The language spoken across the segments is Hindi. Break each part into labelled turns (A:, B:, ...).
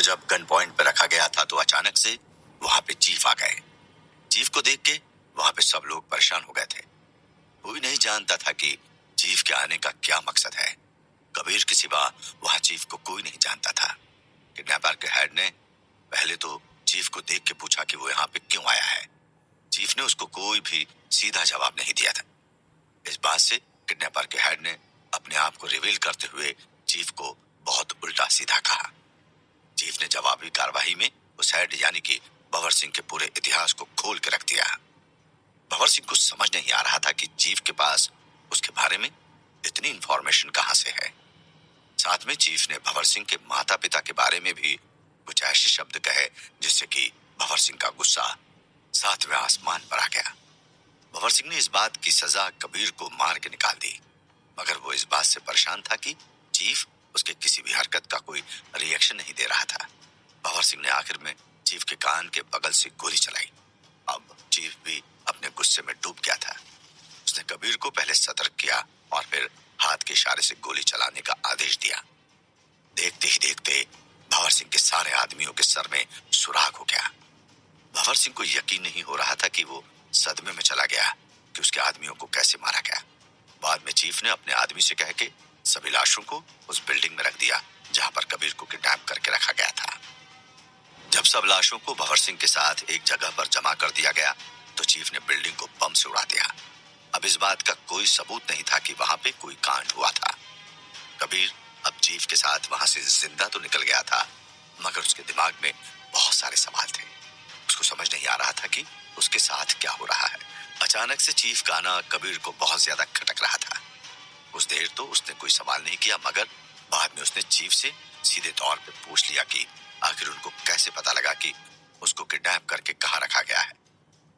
A: जब गन पॉइंट पर रखा गया था तो अचानक से वहां पे चीफ आ गए। चीफ को देख के वहां पे सब लोग परेशान हो गए थे। कोई नहीं जानता था कि चीफ के आने का क्या मकसद है। कबीर के सिवा वहां चीफ को कोई नहीं जानता था। किडनैपर के हेड ने पहले तो चीफ को देख के पूछा कि वो यहाँ पे क्यों आया है। चीफ ने उसको कोई भी सीधा जवाब नहीं दिया था। इस बात से किडनैपर के हेड ने अपने आप को रिवील करते हुए चीफ को बहुत उल्टा सीधा कहा। चीफ ने जवाबी कार्रवाई में उस हेड यानी कि भंवर सिंह के पूरे इतिहास को खोल के रख दिया। भंवर सिंह को समझ नहीं आ रहा था कि चीफ के पास उसके बारे में इतनी इंफॉर्मेशन कहां से है। साथ में चीफ ने भंवर सिंह के माता पिता के बारे में भी कुछ ऐसे शब्द कहे जिससे कि भंवर सिंह का गुस्सा सातवें आसमान पर आ गया। भंवर सिंह ने इस बात की सजा कबीर को मार के निकाल दी, मगर वो इस बात से परेशान था कि चीफ उसके किसी भी हरकत का कोई रिएक्शन नहीं दे रहा था। भंवर सिंह ने आखिर में चीफ के कान के बगल से गोली चलाई। अब चीफ भी अपने गुस्से में डूब गया था। उसने कबीर को पहले सतर्क किया और फिर हाथ के इशारे से गोली चलाने का आदेश दिया। देखते ही देखते भंवर सिंह के सारे आदमियों के सर में सुराग हो गया। भंवर सिंह को यकीन नहीं हो रहा था कि वो सदमे में चला गया कि उसके आदमियों को कैसे मारा गया। बाद में चीफ ने अपने आदमी से कह के सभी लाशों को उस बिल्डिंग में रख दिया जहां पर कबीर को किडनैप करके रखा गया था। जब सब लाशों को भंवर सिंह के साथ एक जगह पर जमा कर दिया गया तो चीफ ने बिल्डिंग को बम से उड़ा दिया। अब इस बात का कोई सबूत नहीं था कि वहां पे कोई कांड हुआ था। कबीर अब चीफ के साथ वहां से जिंदा तो निकल गया था, मगर उसके दिमाग में बहुत सारे सवाल थे। उसको समझ नहीं आ रहा था कि उसके साथ क्या हो रहा है। अचानक से चीफ का आना कबीर को बहुत ज्यादा खटक रहा था। कुछ देर तो उसने कोई सवाल नहीं किया, मगर बाद में उसने चीफ से सीधे तौर पे पूछ लिया कि आखिर उनको कैसे पता लगा कि उसको किडनैप करके कहाँ रखा गया है।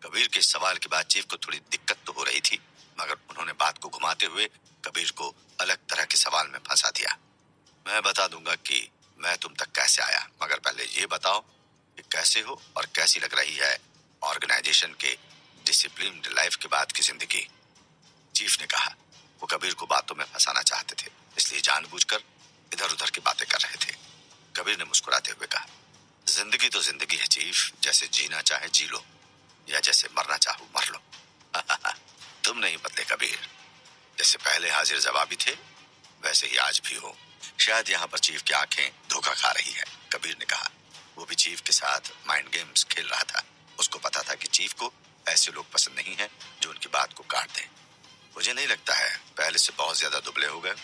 A: कबीर के सवाल के बाद चीफ को थोड़ी दिक्कत तो हो रही थी, मगर उन्होंने बात को घुमाते हुए कबीर को अलग तरह के सवाल में फंसा दिया। मैं बता दूंगा कि मैं तुम तक कैसे आया, मगर पहले ये बताओ कि कैसे हो और कैसी लग रही है ऑर्गेनाइजेशन के डिसिप्लिन्ड लाइफ के बाद की जिंदगी। चीफ ने कहा। वो कबीर को बातों में फंसाना चाहते थे, इसलिए जानबूझकर इधर उधर की बातें कर रहे थे। कबीर ने मुस्कुराते हुए कहा, जिंदगी तो जिंदगी है चीफ, जैसे जीना चाहे जी लो या जैसे मरना चाहो मर लो। तुम नहीं बदले कबीर, जैसे पहले हाजिर जवाबी थे वैसे ही आज भी हो। शायद यहाँ पर चीफ की आंखें धोखा खा रही है, कबीर ने कहा। वो भी चीफ के साथ माइंड गेम्स खेल रहा था। उसको पता था कि चीफ को ऐसे लोग पसंद नहीं है जो उनकी बात को काट दें। मुझे नहीं लगता है, पहले से बहुत ज्यादा दुबले हो गए।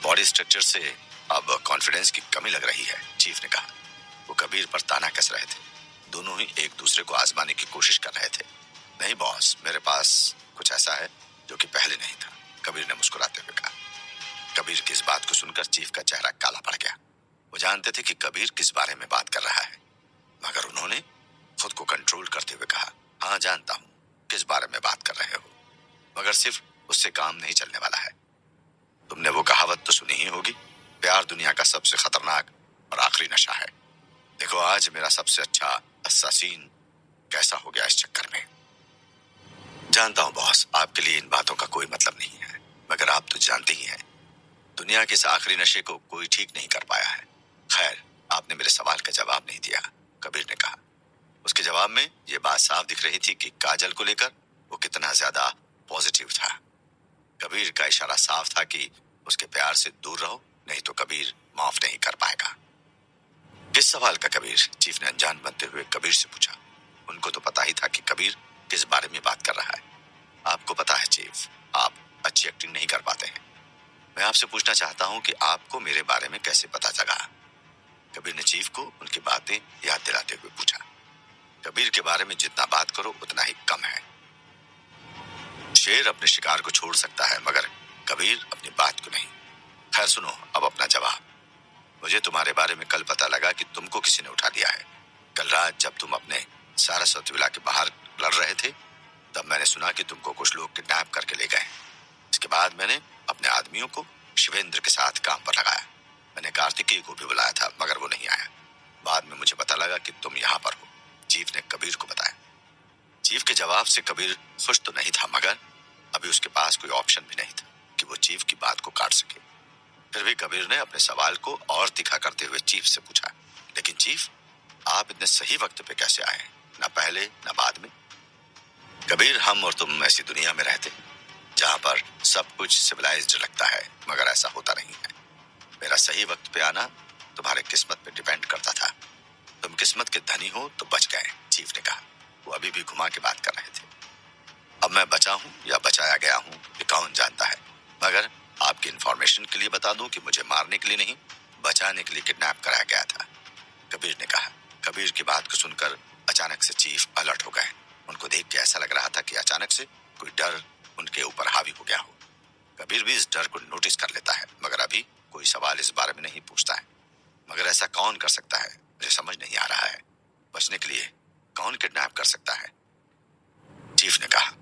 A: बॉडी स्ट्रक्चर से अब कॉन्फिडेंस की कमी लग रही है, चीफ ने कहा। वो कबीर पर ताना कस रहे थे। दोनों ही एक दूसरे को आजमाने की कोशिश कर रहे थे। नहीं बॉस, मेरे पास कुछ ऐसा है जो कि पहले नहीं था, कबीर ने मुस्कुराते हुए कहा। कबीर की इस बात को सुनकर चीफ का चेहरा काला पड़ गया। वो जानते थे कि कबीर किस बारे में बात कर रहा है, मगर उन्होंने खुद को कंट्रोल करते हुए कहा, हाँ जानता हूँ किस बारे में बात कर रहे हो, मगर सिर्फ उससे काम नहीं चलने वाला है। तुमने वो कहावत तो सुनी ही होगी, प्यार दुनिया का सबसे खतरनाक और आखिरी नशा है। देखो आज मेरा सबसे अच्छा अस्सासीन कैसा हो गया इस चक्कर में। जानता हूँ बॉस, आपके लिए इन बातों का कोई मतलब नहीं है, मगर आप तो जानते ही हैं दुनिया के इस आखिरी नशे को कोई ठीक नहीं कर पाया है। खैर, आपने मेरे सवाल का जवाब नहीं दिया, कबीर ने कहा। उसके जवाब में ये बात साफ दिख रही थी कि काजल को लेकर वो कितना ज्यादा पॉजिटिव था। कबीर का इशारा साफ था कि उसके प्यार से दूर रहो, नहीं तो कबीर माफ नहीं कर पाएगा। किस सवाल का कबीर? चीफ ने अनजान बनते हुए कबीर से पूछा। उनको तो पता ही था कि कबीर किस बारे में बात कर रहा है। आपको पता है चीफ, आप अच्छी एक्टिंग नहीं कर पाते हैं। मैं आपसे पूछना चाहता हूँ कि आपको मेरे बारे में कैसे पता चला? कबीर ने चीफ को उनकी बातें याद दिलाते हुए पूछा। कबीर के बारे में जितना बात करो उतना ही कम है। शेर अपने शिकार को छोड़ सकता है, मगर कबीर अपनी बात को नहीं। खैर सुनो अब अपना जवाब। मुझे तुम्हारे बारे में कल पता लगा कि तुमको किसी ने उठा लिया है। कल रात जब तुम अपने सारस्वत विला के बाहर लड़ रहे थे, तब मैंने सुना कि तुमको कुछ लोग किडनैप करके ले गए। इसके बाद मैंने अपने आदमियों को शिवेंद्र के साथ काम पर लगाया। मैंने कार्तिकेय को भी बुलाया था, मगर वो नहीं आया। बाद में मुझे पता लगा कि तुम यहाँ पर हो, चीफ ने कबीर को बताया। चीफ के जवाब से कबीर खुश तो नहीं था, मगर अभी उसके पास कोई ऑप्शन भी नहीं था कि वो चीफ की बात को काट सके। फिर भी कबीर ने अपने सवाल को और तीखा करते हुए चीफ से पूछा, लेकिन चीफ, आप इतने सही वक्त पे कैसे आए? ना पहले ना बाद में। कबीर, हम और तुम ऐसी दुनिया में रहते जहां पर सब कुछ सिविलाइज्ड लगता है, मगर ऐसा होता नहीं है। मेरा सही वक्त पे आना तुम्हारे किस्मत पे डिपेंड करता था। तुम किस्मत के धनी हो तो बच गए, चीफ ने कहा। वो अभी भी घुमा के बात कर रहे थे। अब मैं बचा हूं या बचाया गया हूं, ये कौन जानता है, मगर आपकी इंफॉर्मेशन के लिए बता दूं कि मुझे मारने के लिए नहीं, बचाने के लिए किडनैप कराया गया था, कबीर ने कहा। कबीर की बात को सुनकर अचानक से चीफ अलर्ट हो गए। उनको देख के ऐसा लग रहा था कि अचानक से कोई डर उनके ऊपर हावी हो गया हो। कबीर भी इस डर को नोटिस कर लेता है, मगर अभी कोई सवाल इस बारे में नहीं पूछता है। मगर ऐसा कौन कर सकता है, मुझे समझ नहीं आ रहा है। बचने के लिए कौन किडनैप कर सकता है? चीफ ने कहा।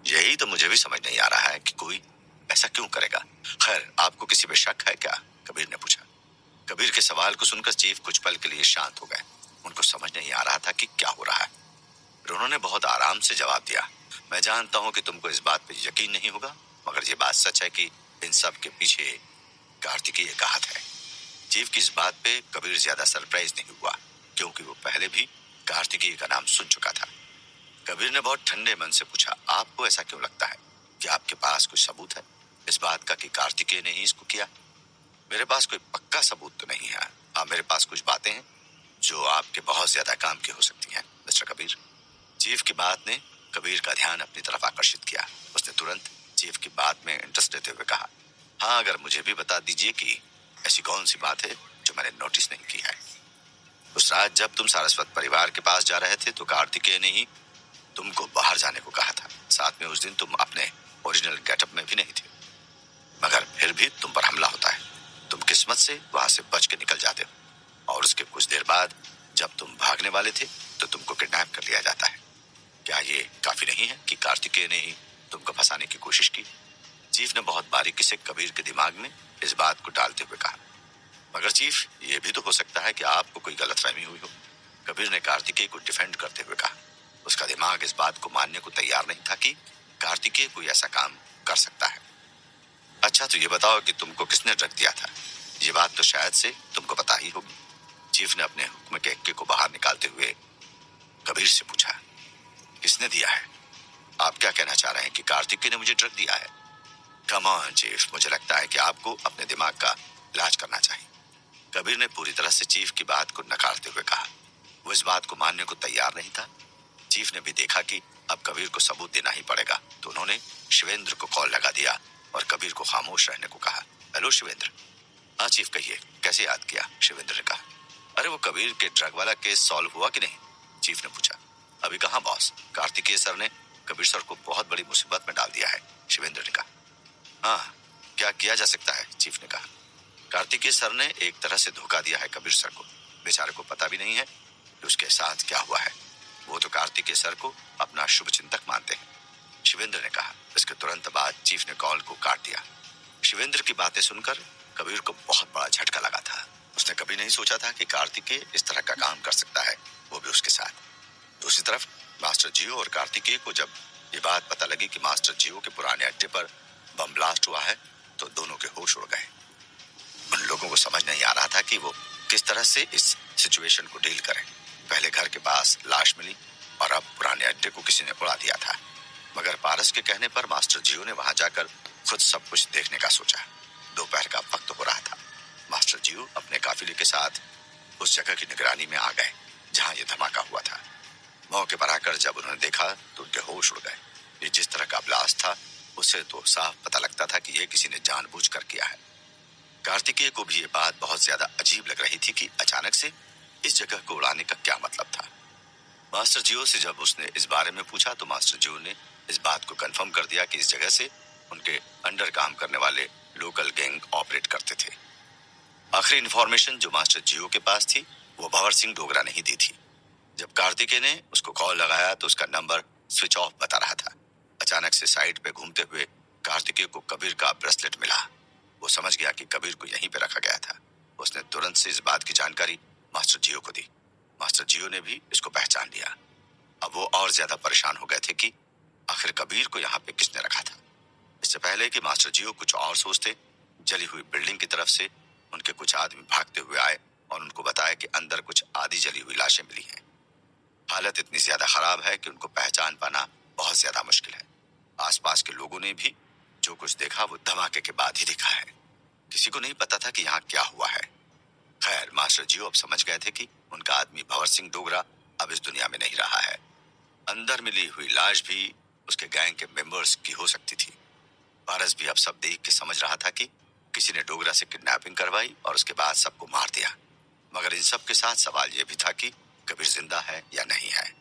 A: यही तो मुझे भी समझ नहीं आ रहा है कि कोई ऐसा क्यों करेगा। खैर, आपको किसी पे शक है क्या? कबीर ने पूछा। कबीर के सवाल को सुनकर चीफ कुछ पल के लिए शांत हो गए। उनको समझ नहीं आ रहा था कि क्या हो रहा है। फिर उन्होंने बहुत आराम से जवाब दिया, मैं जानता हूं कि तुमको इस बात पे यकीन नहीं होगा, मगर ये बात सच है कि इन सब के पीछे कार्तिकेय का हाथ है। चीफ की इस बात पे कबीर ज्यादा सरप्राइज नहीं हुआ, क्योंकि वो पहले भी कार्तिकेय का नाम सुन चुका था। कबीर ने बहुत ठंडे मन से पूछा, आपको ऐसा क्यों लगता है? कि आपके पास कुछ सबूत है इस बात का कि कार्तिकेय ने ही इसको किया? मेरे पास कोई पक्का सबूत तो नहीं है। हाँ, मेरे पास कुछ बातें हैं जो आपके बहुत ज्यादा काम की हो सकती हैं, मिस्टर कबीर। चीफ की बात ने कबीर का ध्यान अपनी तरफ आकर्षित किया। उसने तुरंत चीफ की बात में इंटरेस्ट लेते हुए कहा, हाँ, अगर मुझे भी बता दीजिए कि ऐसी कौन सी बात है जो मैंने नोटिस नहीं की है। उस रात जब तुम सारस्वत परिवार के पास जा रहे थे तो कार्तिकेय ने ही तुमको बाहर जाने को कहा था। साथ में उस दिन तुम अपने ओरिजिनल गेटअप में भी नहीं थे, मगर फिर भी तुम पर हमला होता है। तुम किस्मत से वहां से बच के निकल जाते हो, और उसके कुछ देर बाद जब तुम भागने वाले थे तो तुमको किडनैप कर लिया जाता है। क्या ये काफी नहीं है कि कार्तिकेय ने ही तुमको फंसाने की कोशिश की? चीफ ने बहुत बारीकी से कबीर के दिमाग में इस बात को डालते हुए कहा, मगर चीफ, ये भी तो हो सकता है कि आपको कोई गलतफहमी हुई हो। कबीर ने कार्तिकेय को डिफेंड करते हुए कहा। उसका दिमाग इस बात को मानने को तैयार नहीं था कि कार्तिकेय कोई ऐसा काम कर सकता है। अच्छा, तो ये बताओ कि तुमको किसने ड्रग दिया था? ये बात तो शायद से तुमको पता ही होगी। चीफ ने अपने हुक्म के एक्के को बाहर निकालते हुए कबीर से पूछा, किसने दिया है? आप क्या कहना चाह रहे हैं कि कार्तिकेय ने मुझे ड्रग दिया है? कम ऑन चीफ, मुझे लगता है कि आपको अपने दिमाग का इलाज करना चाहिए। कबीर ने पूरी तरह से चीफ की बात को नकारते हुए कहा। वो इस बात को मानने को तैयार नहीं था। चीफ ने भी देखा कि अब कबीर को सबूत देना ही पड़ेगा, तो उन्होंने शिवेंद्र को कॉल लगा दिया और कबीर को खामोश रहने को कहा। हेलो शिवेंद्र। हाँ चीफ, कहिए, कैसे याद किया? शिवेंद्र ने कहा। अरे, वो कबीर के ड्रग वाला केस सॉल्व हुआ कि नहीं? चीफ ने पूछा। अभी कहाँ बॉस, कार्तिकेय सर ने कबीर सर को बहुत बड़ी मुसीबत में डाल दिया है, शिवेंद्र ने कहा। हाँ, क्या किया जा सकता है? चीफ ने कहा। कार्तिकेय सर ने एक तरह से धोखा दिया है कबीर सर को। बेचारे को पता भी नहीं है कि उसके साथ क्या हुआ है। वो तो कार्तिकेय सर को अपना शुभ चिंतक मानते हैं, शिवेंद्र ने कहा। इसके तुरंत बाद चीफ ने कॉल को काट दिया। शिवेंद्र की बातें सुनकर कबीर को बहुत बड़ा झटका लगा था। उसने कभी नहीं सोचा था कि कार्तिकेय इस तरह का काम कर सकता है, वो भी उसके साथ। दूसरी तरफ मास्टर जियो और कार्तिकेय को जब ये बात पता लगी कि मास्टर जियो के पुराने अड्डे पर बम ब्लास्ट हुआ है, तो दोनों के होश उड़ गए। उन लोगों को समझ नहीं आ रहा था कि वो किस तरह से इस सिचुएशन को डील करें। पहले घर के पास लाश मिली और अब पुराने अड्डे को किसी ने उड़ा दिया था। मगर पारस के कहने पर मास्टर जियो ने वहां जाकर खुद सब कुछ देखने का सोचा। दोपहर का वक्त हो रहा था। मास्टर जियो अपने काफिले के साथ उस जगह की निगरानी में आ गए जहां ये धमाका हुआ था। मौके पर आकर जब उन्होंने देखा तो उनके होश उड़ गए। ये जिस तरह का ब्लास्ट था, उससे तो साफ पता लगता था कि ये किसी ने जानबूझकर किया है। कार्तिकेय को भी ये बात बहुत ज्यादा अजीब लग रही थी कि अचानक से इस जगह को उड़ाने का क्या मतलब था। मास्टर जियो से जब उसने इस बारे में पूछा तो मास्टर जियो ने इस बात को कंफर्म कर दिया कि इस जगह से उनके अंडर काम करने वाले लोकल गैंग ऑपरेट करते थे। आखिरी इन्फॉर्मेशन जो मास्टर जियो के पास थी वो भंवर सिंह डोगरा ने ही दी थी। जब कार्तिकेय ने उसको कॉल लगाया तो उसका नंबर स्विच ऑफ बता रहा था। अचानक से साइड पे घूमते हुए कार्तिकेय को कबीर का ब्रेसलेट मिला। वो समझ गया कि कबीर को यहीं पे रखा गया था। उसने तुरंत से इस बात की जानकारी मास्टर जियो को दी। मास्टर जियो ने भी इसको पहचान लिया। अब वो और ज्यादा परेशान हो गए थे कि आखिर कबीर को यहाँ पे किसने रखा था। इससे पहले कि मास्टर जियो कुछ और सोचते, जली हुई बिल्डिंग की तरफ से उनके कुछ आदमी भागते हुए आए और उनको बताया कि अंदर हालत इतनी ज्यादा खराब है कि उनको पहचान पाना बहुत ज्यादा मुश्किल है। आसपास के लोगों ने भी जो कुछ देखा वो धमाके के बाद ही देखा है। किसी को नहीं पता था कि यहाँ क्या हुआ है। खैर, मास्टर जियो अब समझ गए थे कि उनका आदमी भंवर सिंह डोगरा अब इस दुनिया में नहीं रहा है। अंदर मिली हुई लाश भी उसके गैंग के मेंबर्स की हो सकती थी। पारस भी अब सब देख के समझ रहा था कि किसी ने डोगरा से किडनैपिंग करवाई और उसके बाद सबको मार दिया। मगर इन सब के साथ सवाल यह भी था कि कबीर जिंदा है या नहीं है।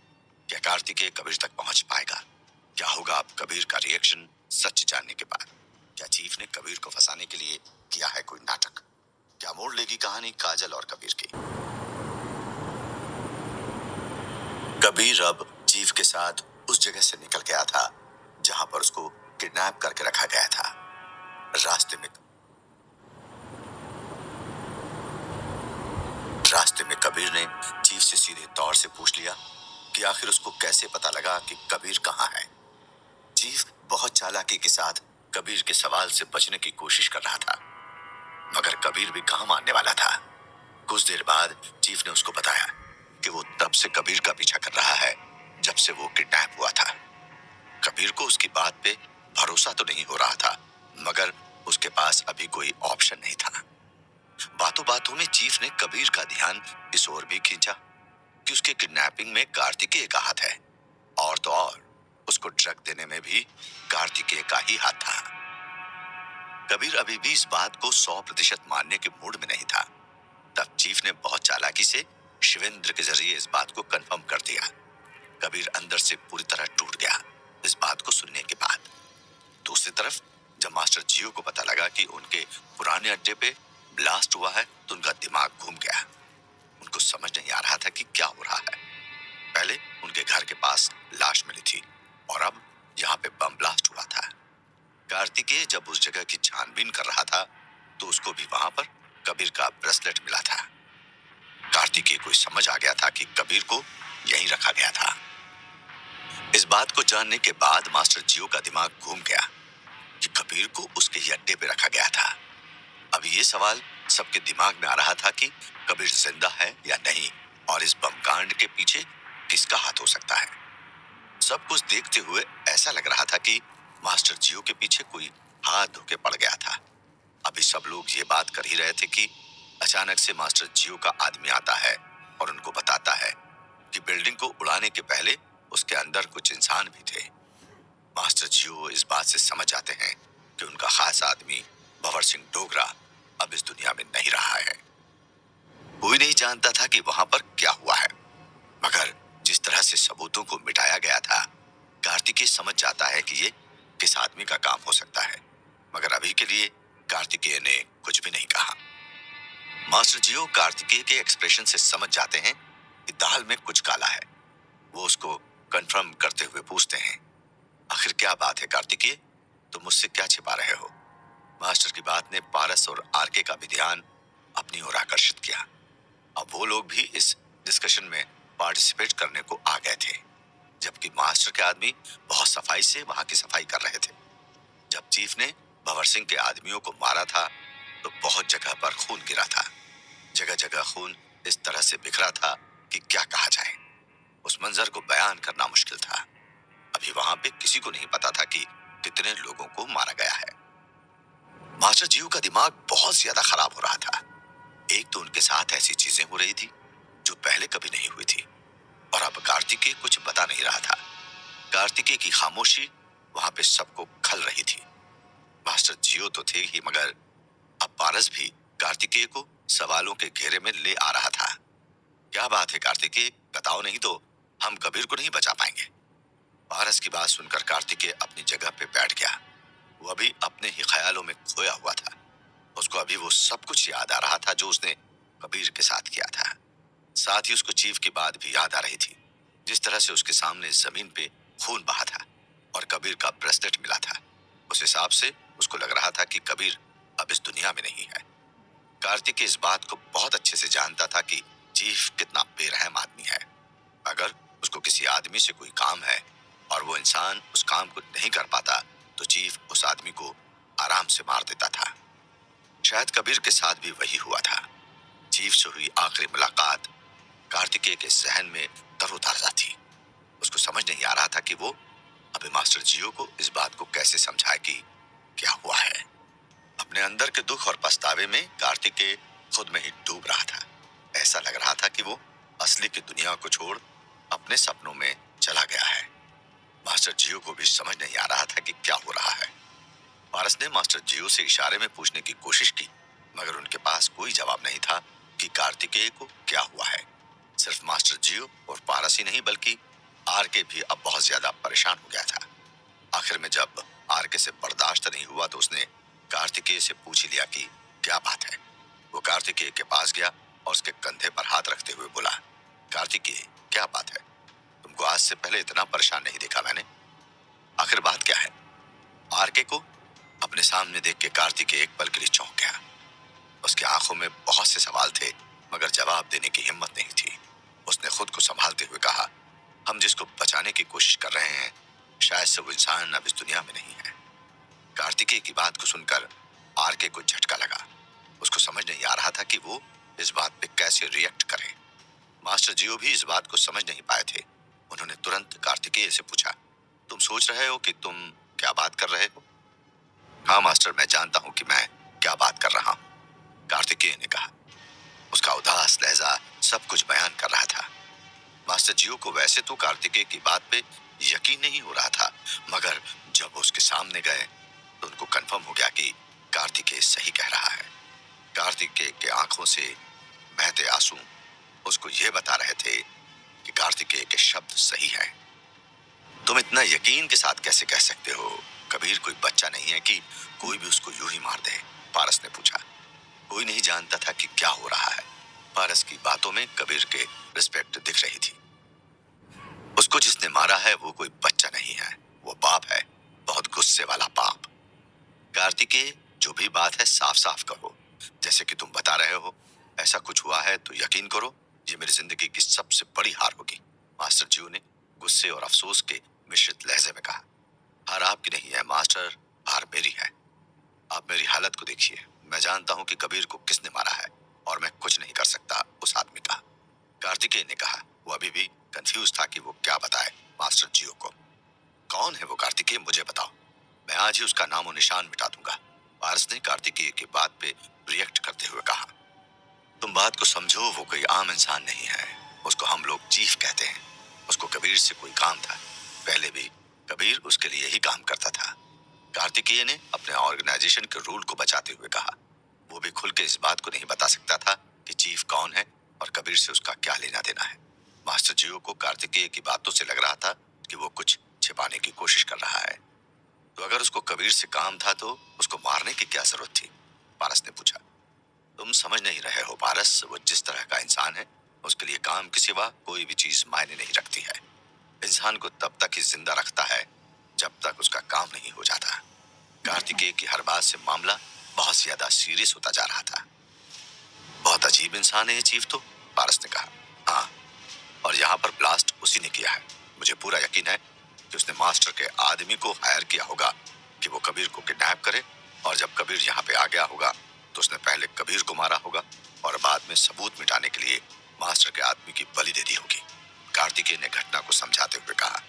A: क्या कार्तिकेय कबीर तक पहुंच पाएगा? क्या होगा अब कबीर का रिएक्शन सच जानने के बाद? क्या चीफ ने कबीर को फंसाने के लिए किया है कोई नाटक? क्या मोड़ लेगी कहानी काजल और कबीर की? कबीर अब चीफ के साथ उस जगह से निकल गया था जहां पर उसको किडनैप करके रखा गया था। रास्ते में कबीर ने चीफ से सीधे तौर से पूछ लिया कि आखिर उसको कैसे पता लगा कि कबीर कहाँ है। चीफ बहुत चालाकी के साथ कबीर के सवाल से बचने की कोशिश कर रहा था, मगर कबीर भी कहाँ मानने वाला था। कुछ देर बाद चीफ ने उसको बताया कि वो तब से कबीर का पीछा कर रहा है जब से वो किडनैप हुआ था। कबीर को उसकी बात पे भरोसा तो नहीं हो रहा था, मगर उसके पास अभी कोई ऑप्शन नहीं था। बातों बातों में चीफ ने कबीर का ध्यान इस ओर भी खींचा कि उसके किडनैपिंग में कार्तिकेय का हाथ है, और तो और उसको ड्रग देने में भी कार्तिकेय का ही हाथ था। कबीर अभी भी इस बात को 100% मानने के मूड में नहीं था। तब चीफ ने बहुत चालाकी से शिवेंद्र के जरिए इस बात को कंफर्म कर दिया। कबीर अंदर से पूरी तरह टूट गया इस बात को सुनने के बाद। दूसरी तरफ जब मास्टर जियो को पता लगा कि उनके पुराने अड्डे पे ब्लास्ट हुआ है तो उनका दिमाग घूम गया। उनको समझ नहीं आ रहा था कि क्या हो रहा है। पहले उनके घर के पास लाश मिली थी और अब यहाँ पे बम ब्लास्ट हुआ था। कार्तिकेय जब उस जगह की छानबीन कर रहा था तो उसको भी वहां पर कबीर का ब्रेसलेट मिला था। कार्तिकेय को समझ आ गया था कि कबीर को यहीं रखा गया था। इस बात को जानने के बाद मास्टर जियो का दिमाग घूम गया कि कबीर को उसके ही अड्डे पे रखा गया था। अब ये सवाल सबके दिमाग में आ रहा था कि कबीर जिंदा है या नहीं, और इस बम कांड के पीछे किसका हाथ हो सकता है। सब कुछ देखते हुए ऐसा लग रहा था कि मास्टर जियो के पीछे कोई हाथ धोके पड़ गया था। अभी सब लोग ये बात कर ही रहे थे कि अचानक से मास्टर जियो का आदमी आता है और उनको बताता है कि बिल्डिंग को उड़ाने के पहले उसके अंदर कुछ इंसान भी थे। मास्टर जियो इस बात से समझ जाते हैं कि उनका खास आदमी भंवर सिंह डोगरा अब इस दुनिया में नहीं रहा है। कोई नहीं जानता था कि वहां पर क्या हुआ है, मगर जिस तरह से सबूतों को मिटाया गया था, कार्तिकेय समझ जाता है कि ये किस आदमी का काम हो सकता है। मगर अभी के लिए कार्तिकेय ने कुछ भी नहीं कहा। मास्टर जियो कार्तिकेय के एक्सप्रेशन से समझ जाते हैं कि दाल में कुछ काला है। वो उसको कंफर्म करते हुए पूछते हैं, आखिर क्या बात है कार्तिकेय, तुम मुझसे क्या छिपा रहे हो? मास्टर की बात ने पारस और आरके का भी ध्यान अपनी ओर आकर्षित किया। अब वो लोग भी इस डिस्कशन में पार्टिसिपेट करने को आ गए थे, जबकि मास्टर के आदमी बहुत सफाई से वहां की सफाई कर रहे थे। जब चीफ ने भंवर सिंह के आदमियों को मारा था तो बहुत जगह पर खून गिरा था। जगह जगह खून इस तरह से बिखरा था कि क्या कहा जाए। उस मंजर को बयान करना मुश्किल था। अभी वहां पे किसी को नहीं पता था कि कितने लोगों को मारा गया है। मास्टर जियो का दिमाग बहुत ज्यादा खराब हो रहा था। एक तो उनके साथ ऐसी चीजें हो रही थी जो पहले कभी नहीं हुई थी, और अब कार्तिकेय कुछ बता नहीं रहा था। कार्तिकेय की खामोशी वहां पे सबको खल रही थी। मास्टर जियो तो थे ही, मगर अब पारस भी कार्तिकेय को सवालों के घेरे में ले आ रहा था। क्या बात है कार्तिकेय, बताओ, नहीं तो हम कबीर को नहीं बचा पाएंगे। पारस की बात सुनकर कार्तिकेय अपनी जगह पे बैठ गया। वो अभी अपने ही ख्यालों में खोया हुआ था। उसको अभी वो सब कुछ याद आ रहा था जो उसने कबीर के साथ किया था। साथ ही उसको चीफ की बात भी याद आ रही थी, जिस तरह से उसके सामने जमीन पे खून बहा था और कबीर का ब्रेसलेट मिला था। उस हिसाब से उसको लग रहा था कि कबीर अब इस दुनिया में नहीं है। कार्तिक इस बात को बहुत अच्छे से जानता था कि चीफ कितना बेरहम आदमी है। अगर उसको किसी आदमी से कोई काम है और वो इंसान उस काम को नहीं कर पाता तो चीफ उस आदमी को आराम से मार देता था। शायद कबीर के साथ भी वही हुआ था। चीफ से हुई आखिरी मुलाकात कार्तिकेय के जहन में तरोताजा थी। उसको समझ नहीं आ रहा था कि वो अभी मास्टर जियो को इस बात को कैसे समझाए कि क्या हुआ है। अपने अंदर के दुख और पछतावे में कार्तिकेय खुद में ही डूब रहा था। ऐसा लग रहा था कि वो असली की दुनिया को छोड़ अपने सपनों में चला गया है। मास्टर जियो को भी समझ नहीं आ रहा था कि क्या हो रहा है। पारस ने मास्टर जियो से इशारे में पूछने की कोशिश की, मगर उनके पास कोई जवाब नहीं था कि कार्तिकेय को क्या हुआ है। सिर्फ मास्टर जियो और पारस ही नहीं बल्कि आरके भी अब बहुत ज्यादा परेशान हो गया था। आखिर में जब आरके से बर्दाश्त नहीं हुआ तो उसने कार्तिकेय से पूछ लिया कि क्या बात है। वो कार्तिकेय के पास गया और उसके कंधे पर हाथ रखते हुए बोला, कार्तिकेय क्या बात है? तुमको आज से पहले इतना परेशान नहीं देखा मैंने। आखिर बात क्या है? आरके को अपने सामने देख के कार्तिकेय एक पल के लिए चौंक गया। उसकी आंखों में बहुत से सवाल थे, मगर जवाब देने की हिम्मत नहीं थी। उसने खुद को संभालते हुए कहा, हम जिसको बचाने की कोशिश कर रहे हैं शायद से वो इंसान अब इस दुनिया में नहीं है। कार्तिकेय की बात को सुनकर आरके को झटका लगा। उसको समझ नहीं आ रहा था कि वो इस बात पे कैसे रिएक्ट करे। मास्टर जियो भी इस बात को समझ नहीं पाए थे। उन्होंने तुरंत कार्तिकेय से पूछा, तुम सोच रहे हो कि तुम क्या बात कर रहे हो? हाँ मास्टर, मैं जानता हूँ कि मैं क्या बात कर रहा हूँ, कार्तिकेय ने कहा। उसका उदास लहजा सब कुछ बयान कर रहा था। मास्टर जियो को वैसे तो कार्तिकेय की बात पे यकीन नहीं हो रहा था, मगर जब वो उसके सामने गए तो उनको कंफर्म हो गया कि कार्तिकेय सही कह रहा है। कार्तिकेय के आंखों से बहते आंसू उसको ये बता रहे थे कि कार्तिकेय के शब्द सही हैं। तुम इतना यकीन के साथ कैसे कह सकते हो? कबीर कोई बच्चा नहीं है कि कोई भी उसको यूं ही मार दे, पारस ने पूछा। कोई नहीं जानता था कि क्या हो रहा है। पारस की बातों में कबीर के रिस्पेक्ट दिख रही थी। उसको जिसने मारा है वो कोई बच्चा नहीं है, वो बाप है, बहुत गुस्से वाला बाप। कार्तिकेय जो भी बात है साफ साफ कहो। जैसे कि तुम बता रहे हो ऐसा कुछ हुआ है तो यकीन करो ये मेरी जिंदगी की सबसे बड़ी हार होगी, मास्टर जियो ने गुस्से और अफसोस के मिश्रित लहजे में कहा। हार आपकी नहीं है मास्टर, हार मेरी है। आप मेरी हालत को देखिए। मैं जानता हूँ कि कबीर को किसने मारा है और मैं कुछ नहीं कर सकता उस आदमी का, कार्तिकेय ने कहा। वो अभी भी कंफ्यूज था कि वो क्या बताए मास्टर जियो को। कौन है वो कार्तिकेय, मुझे बताओ, मैं आज ही उसका नामो निशान मिटा दूंगा, पारस ने कार्तिकेय की बात पे रिएक्ट करते हुए कहा। तुम बात को समझो, वो कोई आम इंसान नहीं है, उसको हम लोग चीफ कहते हैं। उसको कबीर से कोई काम था, पहले भी कबीर उसके लिए ही काम करता था, कार्तिकेय ने अपने ऑर्गेनाइजेशन के रूल को बचाते हुए कहा। वो भी खुल के इस बात को नहीं बता सकता था कि चीफ कौन है और कबीर से उसका क्या लेना देना है। मास्टर जियो को कार्तिकेय की बातों से लग रहा था कि वो कुछ छिपाने की कोशिश कर रहा है। तो अगर उसको कबीर से काम था तो उसको मारने की क्या जरूरत थी, पारस ने पूछा। तुम समझ नहीं रहे हो पारस, वो जिस तरह का इंसान है उसके लिए काम के सिवा कोई भी चीज मायने नहीं रखती है। इंसान को तब तक ही जिंदा रखता है जब तक उसका काम नहीं हो जाता। कार्तिकेय की हर बात से मामला बहुत ज्यादा सीरियस होता जा रहा था। बहुत अजीब इंसान है ये चीफ तो, पारस ने कहा। हाँ, और यहाँ पर ब्लास्ट उसी ने किया है। मुझे पूरा यकीन है कि उसने मास्टर के आदमी को हायर किया होगा कि वो कबीर को किडनैप करे, और जब कबीर यहाँ पे आ गया होगा तो उसने पहले कबीर को मारा होगा और बाद में सबूत मिटाने के लिए मास्टर के आदमी की बलि दे दी होगी, कार्तिकेय ने घटना को समझाते हुए कहा।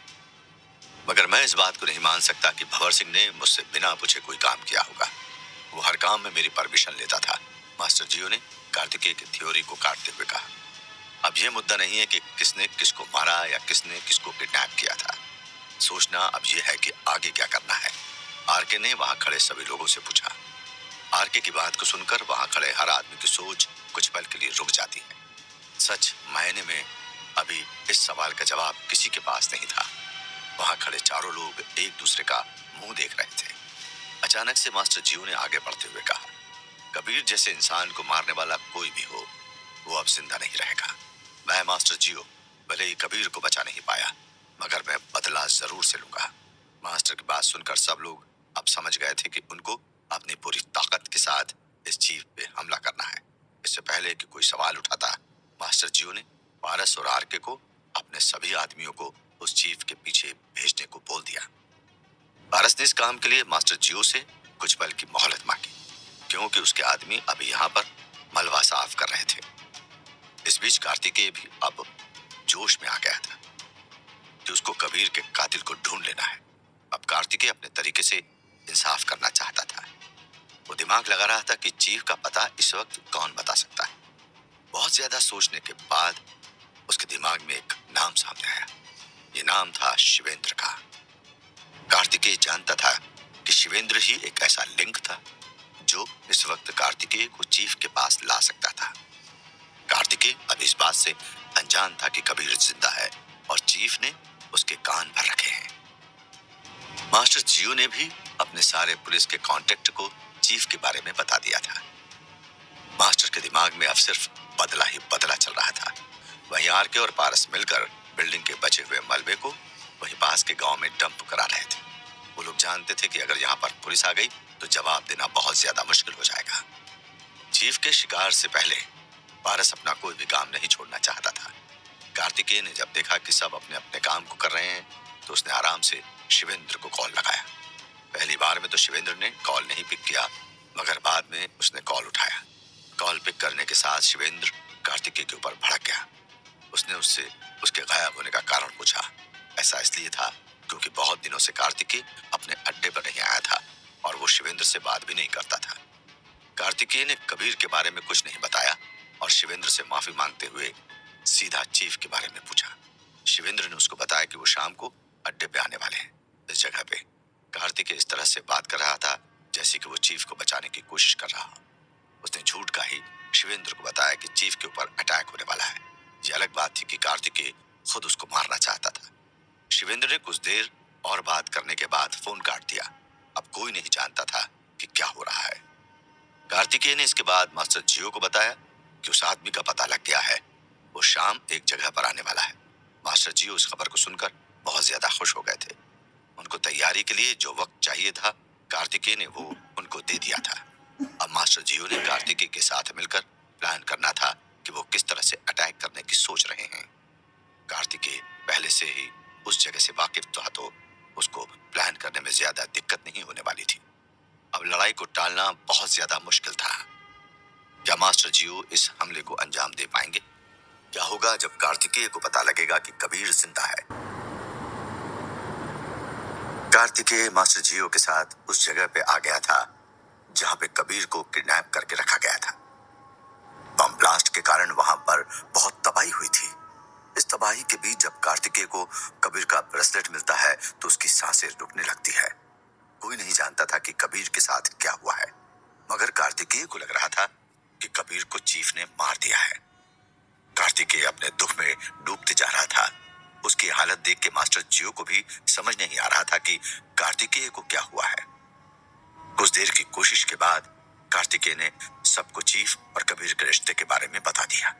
A: मगर मैं इस बात को नहीं मान सकता कि भंवर सिंह ने मुझसे बिना पूछे कोई काम किया होगा। वो हर काम में मेरी परमिशन लेता था, मास्टर जियो ने कार्तिकेय की थ्योरी को काटते हुए कहा। अब ये मुद्दा नहीं है कि किसने किसको मारा या किसने किसको किडनैप किया था। सोचना अब ये है कि आगे क्या करना है, आरके ने वहां खड़े सभी लोगों से पूछा। आरके की बात को सुनकर वहां खड़े हर आदमी की सोच कुछ पल के लिए रुक जाती है। सच मायने में अभी इस सवाल का जवाब किसी के पास नहीं था। वहां खड़े चारों लोग एक दूसरे का मुंह देख रहे थे। अचानक से मास्टर जियो ने आगे बढ़ते हुए कहा, कबीर जैसे इंसान को मारने वाला कोई भी हो वो अब जिंदा नहीं रहेगा। मैं मास्टर जियो भले ही कबीर को बचा नहीं पाया, मगर मैं बदला जरूर से लूंगा। मास्टर की बात सुनकर सब लोग अब समझ गए थे कि उनको अपनी पूरी ताकत के साथ इस चीफ पे हमला करना है। इससे पहले कि कोई सवाल उठाता, मास्टर जियो ने पारस और आरके को अपने सभी आदमियों को उस चीफ के पीछे भेजने को बोल दिया। पारस ने इस काम के लिए मास्टर जियो से कुछ पल की मोहलत मांगी, क्योंकि उसके आदमी अभी यहाँ पर मलबा साफ कर रहे थे। इस बीच कार्तिकेय भी अब जोश में आ गया था कि उसको कबीर के कातिल को ढूंढ लेना है। अब कार्तिकेय अपने तरीके से इंसाफ करना चाहता था। वो दिमाग लगा रहा था कि चीफ का पता इस वक्त कौन बता सकता है। बहुत ज्यादा सोचने के बाद उसके दिमाग में एक नाम सामने आया। ये नाम था शिवेंद्र का। कार्तिकेय जानता था कि शिवेंद्र ही एक ऐसा लिंक था जो इस वक्त कार्तिकेय को चीफ के पास ला सकता था। कार्तिकेय अब इस बात से अनजान था कि कबीर जिंदा है और चीफ ने उसके कान भर रखे हैं। मास्टर जियो ने भी अपने सारे पुलिस के कांटेक्ट को चीफ के बारे में बता दिया था। मास्टर के दिमाग में अब सिर्फ बदला ही बदला चल रहा था। वहीं आरके और पारस मिलकर बिल्डिंग के बचे हुए मलबे को वहीं पास के गांव में डंप करा रहे थे। वो लोग जानते थे कि अगर यहाँ पर पुलिस आ गई तो जवाब देना बहुत ज्यादा मुश्किल हो जाएगा। चीफ के शिकार से पहले पारस अपना कोई भी काम नहीं छोड़ना चाहता था। कार्तिकेय ने जब देखा कि सब अपने अपने काम को कर रहे हैं तो उसने आराम से शिवेंद्र को कॉल लगाया। पहली बार में तो शिवेंद्र ने कॉल नहीं पिक किया, मगर बाद में उसने कॉल उठाया। कॉल पिक करने के साथ शिवेंद्र कार्तिकेय के ऊपर भड़क गया। उसने उससे उसके गायब होने का कारण पूछा। ऐसा इसलिए था क्योंकि बहुत दिनों से कार्तिकेय अपने अड्डे पर नहीं आया था और वो शिवेंद्र से बात भी नहीं करता था। कार्तिकेय ने कबीर के बारे में कुछ नहीं बताया और शिवेंद्र से माफी मांगते हुए सीधा चीफ के बारे में पूछा। शिवेंद्र ने उसको बताया कि वो शाम को अड्डे पे आने वाले हैं। इस जगह पे कार्तिकेय इस तरह से बात कर रहा था जैसे कि वो चीफ को बचाने की कोशिश कर रहा हो। उसने झूठ का ही शिवेंद्र को बताया कि चीफ के ऊपर अटैक होने वाला है। ये अलग बात थी कि कार्तिकेय खुद उसको मारना चाहता था। शिवेंद्र ने कुछ देर और बात करने के बाद फोन काट दिया। अब कोई नहीं जानता था कि क्या हो रहा है। कार्तिकेय ने इसके बाद मास्टर जियो को बताया कि उस आदमी का पता लग गया है। वो शाम एक जगह पर आने वाला है। मास्टर जियो उस खबर को सुनकर बहुत ज्यादा खुश हो गए थे। उनको तैयारी के लिए जो वक्त चाहिए था कार्तिकेय ने वो उनको दे दिया था। अब मास्टर जियो ने कार्तिकेय के साथ मिलकर प्लान करना था कि वो किस तरह से अटैक करने की सोच रहे हैं। कार्तिकेय पहले से ही उस जगह से वाकिफ था तो उसको प्लान करने में ज्यादा दिक्कत नहीं होने वाली थी। अब लड़ाई को टालना बहुत ज्यादा मुश्किल था। क्या मास्टर जियो इस हमले को अंजाम दे पाएंगे? क्या होगा जब कार्तिकेय को पता लगेगा कि कबीर जिंदा है? कार्तिकेय मास्टर जियो के साथ उस जगह पे आ गया था जहां पे कबीर को किडनैप करके रखा गया था। बम ब्लास्ट के कारण वहां पर बहुत तबाही हुई थी। इस तबाही के बीच जब कार्तिकेय को कबीर का ब्रेसलेट मिलता है तो उसकी सांसें रुकने लगती है। कोई नहीं जानता था कि कबीर के साथ क्या हुआ है, मगर कार्तिकेय को लग रहा था कि कबीर को चीफ ने मार दिया है। कार्तिकेय अपने दुख में डूबते जा रहा था। उसकी हालत देख के मास्टर जियो को भी समझ नहीं आ रहा था कि कार्तिकेय को क्या हुआ है। कुछ देर की कोशिश के बाद कार्तिकेय ने सबको चीफ और कबीर के रिश्ते के बारे में बता दिया।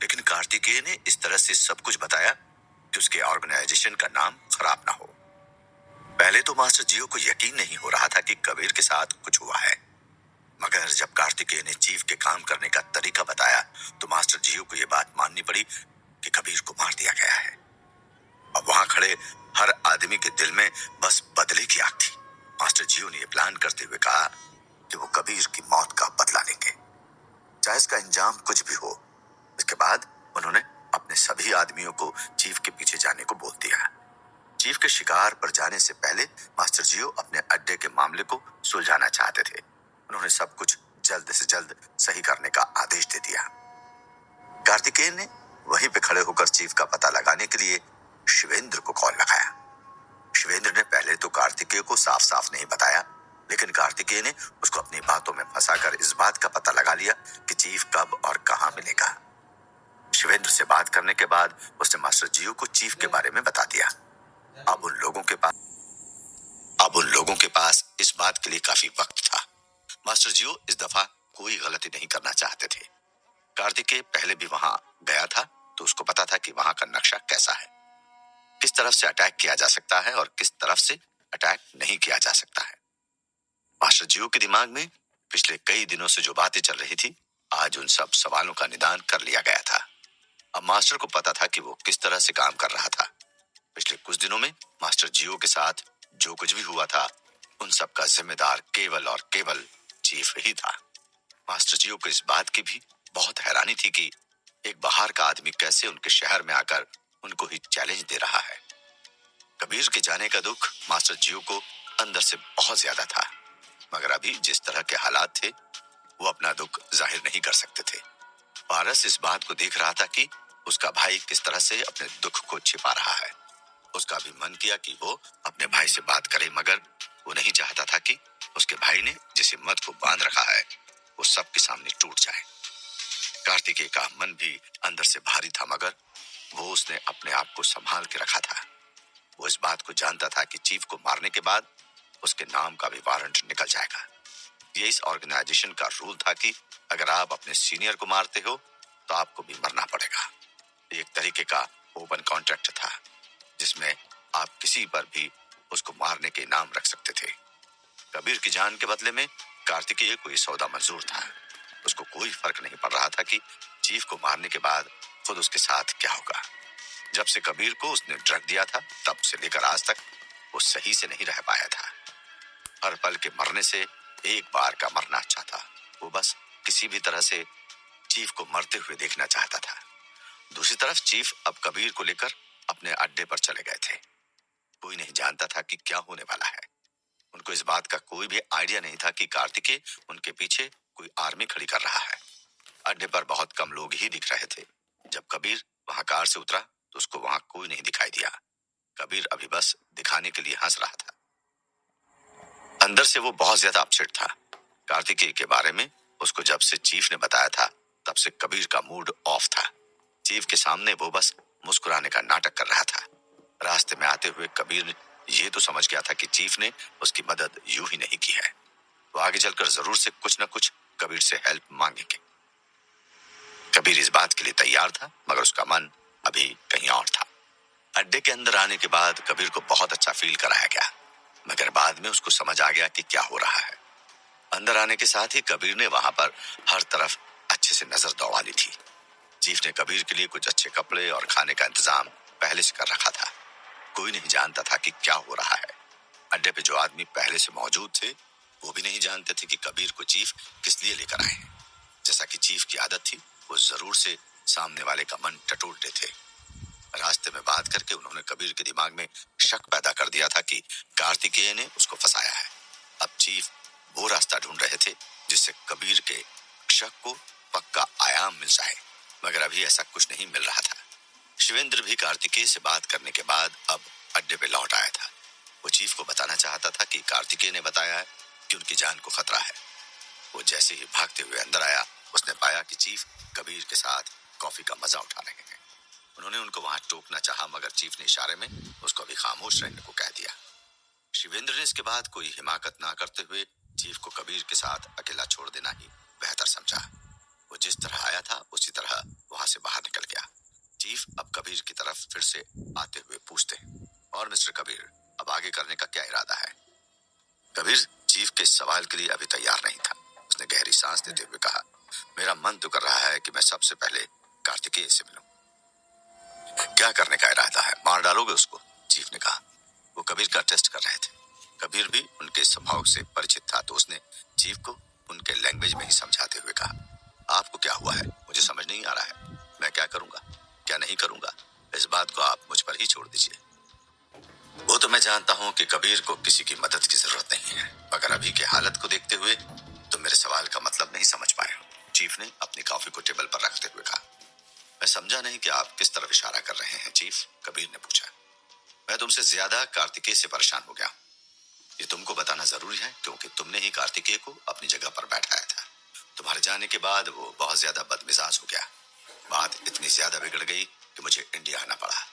A: लेकिन कार्तिकेय ने इस तरह से सब कुछ बताया कि उसके ऑर्गेनाइजेशन का नाम खराब ना हो। पहले तो मास्टर जियो को यकीन नहीं हो रहा था कि कबीर के साथ कुछ हुआ है, मगर जब कार्तिकेय ने चीफ के काम करने का तरीका बताया तो मास्टर जियो को यह बात माननी पड़ी कि कबीर को मार दिया गया है। अब वहां खड़े हर आदमी के दिल में बस बदले की आग थी। मास्टर जियो ने यह प्लान करते हुए कहा कि वो कबीर की मौत का बदला लेंगे, चाहे इसका अंजाम कुछ भी हो। इसके बाद उन्होंने अपने सभी आदमियों को चीफ के पीछे जाने को बोल दिया। चीफ के शिकार पर जाने से पहले मास्टर जियो अपने अड्डे के मामले को सुलझाना चाहते थे। उन्होंने सब कुछ जल्द से जल्द सही करने का आदेश दे दिया। कार्तिकेय ने वहीं पे खड़े होकर चीफ का पता लगाने के लिए शिवेंद्र को कॉल लगाया। शिवेंद्र ने पहले तो कार्तिकेय को साफ साफ नहीं बताया, लेकिन कार्तिकेय ने उसको अपनी बातों में फंसाकर इस बात का पता लगा लिया कि चीफ कब और कहां मिलेगा। शिवेंद्र से बात करने के बाद उसने मास्टर जियो को चीफ के बारे में बता दिया। अब उन लोगों के पास इस बात के लिए काफी वक्त था। मास्टर जियो इस दफा कोई गलती नहीं करना चाहते थे। कार्तिकेय पहले भी वहां गया था तो उसको पता था कि वहां का नक्शा कैसा है, किस तरफ से अटैक किया जा सकता है और किस तरफ से अटैक नहीं किया जा सकता है। मास्टर जियो के दिमाग में पिछले कई दिनों से जो बातें चल रही थी, आज उन सब सवालों का निदान कर लिया गया था। अब मास्टर को पता था कि वो किस तरह से काम कर रहा था। पिछले कुछ दिनों में मास्टर जियो के साथ जो कुछ भी हुआ था, उन सब का जिम्मेदार केवल और केवल चीफ ही था। मास्टर जियो को इस बात की भी बहुत हैरानी थी कि एक बाहर का आदमी कैसे उनके शहर में आकर उनको ही चैलेंज दे रहा है। कबीर के जाने का दुख मास्टर जियो को अंदर से बहुत ज्यादा था, मगर अभी जिस तरह के हालात थे वो अपना दुख जाहिर नहीं कर सकते थे। पारस इस बात को देख रहा था कि उसका भाई किस तरह से अपने दुख को छिपा रहा है। उसका भी मन किया कि वो अपने भाई से बात करे, मगर वो नहीं चाहता था कि उसके भाई ने जिस हिम्मत को बांध रखा है वो सबके सामने टूट जाए। कार्तिकेय का मन भी अंदर से भारी था, मगर वो उसने अपने आप को संभाल के रखा था। वो इस बात को जानता था कि चीफ को मारने के बाद उसके नाम का भी वारंट निकल जाएगा। ये इस ऑर्गेनाइजेशन का रूल था कि अगर आप अपने सीनियर को मारते हो तो आपको भी मरना पड़ेगा। एक तरीके का ओपन कॉन्ट्रैक्ट था जिसमें आप किसी पर भी उसको मारने के इनाम रख सकते थे। कबीर की जान के बदले में कार्तिकेय को ये सौदा मंजूर था। उसको कोई फर्क नहीं पड़ रहा था कि चीफ को मारने के बाद खुद उसके साथ क्या होगा। जब से कबीर को उसने ड्रग दिया था तब से लेकर आज तक वो सही से नहीं रह पाया था। हर पल के मरने से एक बार का मरना अच्छा था। वो बस किसी भी तरह से चीफ को मरते हुए देखना चाहता था। दूसरी तरफ चीफ अब कबीर को लेकर अपने अड्डे पर चले गए थे। कोई नहीं जानता था कि क्या होने वाला है। उनको इस बात का कोई भी आइडिया नहीं था कि कार्तिकेय उनके पीछे कोई आर्मी खड़ी कर रहा है। अड्डे पर बहुत कम लोग ही दिख रहे थे। जब कबीर वहां कार से उतरा तो उसको वहां कोई नहीं दिखाई दिया। कबीर अभी बस दिखाने के लिए हंस रहा था। अंदर से वो बहुत ज्यादा अपसेट था। कार्तिकेय के बारे में उसको जब से चीफ ने बताया था तब से कबीर का मूड ऑफ था। चीफ के सामने वो बस मुस्कुराने का नाटक कर रहा था। रास्ते में आते हुए कबीर ये तो समझ गया था कि चीफ ने उसकी मदद यूं ही नहीं की है। वो आगे चलकर जरूर से कुछ न कुछ कबीर से हेल्प मांगेंगे। कबीर इस बात के लिए तैयार था, मगर उसका मन अभी कहीं और था। अड्डे के अंदर आने के बाद कबीर को बहुत अच्छा फील कराया गया, मगर बाद में उसको समझ आ गया कि क्या हो रहा है। अंदर आने के साथ ही कबीर ने वहां पर हर तरफ अच्छे से नजर दौड़ा ली थी। चीफ ने कबीर के लिए कुछ अच्छे कपड़े और खाने का इंतजाम पहले से कर रखा था। कोई नहीं जानता था कि क्या हो रहा है। अड्डे पे जो आदमी पहले से मौजूद थे वो भी नहीं जानते थे कि कबीर को चीफ किस लिए लेकर आए हैं। जैसा कि चीफ की आदत थी वो जरूर से सामने वाले का मन टटोलते थे। रास्ते में बात करके उन्होंने कबीर के दिमाग में शक पैदा कर दिया था कि कार्तिकेय ने उसको फंसाया है। अब चीफ वो रास्ता ढूंढ रहे थे जिससे कबीर के शक को पक्का आयाम मिल जाए, मगर अभी ऐसा कुछ नहीं मिल रहा था। शिवेंद्र भी कार्तिकेय से बात करने के बाद अब अड्डे पे लौट आया था। वो चीफ को बताना चाहता था कि कार्तिकेय ने बताया है कि उनकी जान को खतरा है। वो जैसे ही भागते हुए अंदर आया उसने पाया कि चीफ कबीर के साथ कॉफी का मजा उठा रहे हैं। उन्होंने उनको वहां टोकना चाहा, मगर चीफ ने इशारे में उसको अभी खामोश रहने को कह दिया। शिवेंद्र ने इसके बाद कोई हिमाकत ना करते हुए चीफ को कबीर के साथ अकेला छोड़ देना ही बेहतर समझा। वो जिस तरह आया था उसी तरह वहां से बाहर निकल गया। चीफ अब कबीर की तरफ फिर से आते हुए पूछते, और मिस्टर कबीर अब आगे करने का क्या इरादा है? कबीर चीफ के सवाल के लिए अभी तैयार नहीं था। उसने गहरी सांस लेते हुए कहा, मेरा मन तो कर रहा है कि मैं सबसे पहले कार्तिकेय से मिलूं। क्या करने का इरादा है? मार डालोगे उसको? चीफ ने कहा। वो कबीर का टेस्ट कर रहे थे। कबीर भी उनके स्वभाव से परिचित था, तो उसने चीफ को उनके लैंग्वेज में ही समझाते हुए कहा, आपको क्या हुआ है? मुझे समझ नहीं आ रहा है। मैं क्या करूंगा क्या नहीं करूंगा इस बात को आप मुझ पर ही छोड़ दीजिए। वो तो मैं जानता हूँ कि कबीर को किसी की मदद की जरूरत नहीं है, मगर अभी की हालत को देखते हुए तो मेरे सवाल का मतलब नहीं समझ पाए। चीफ ने अपनी कॉफी को टेबल पर रखते हुए कहा। मैं समझा नहीं कि आप किस तरफ इशारा कर रहे हैं चीफ? कबीर ने पूछा। मैं तुमसे ज्यादा कार्तिकेय से परेशान हो गया। ये तुमको बताना जरूरी है क्योंकि तुमने ही कार्तिकेय को अपनी जगह पर बैठाया था। तुम्हारे जाने के बाद वो बहुत ज्यादा बदमिजाज हो गया। बात इतनी ज्यादा बिगड़ गई कि मुझे इंडिया आना पड़ा।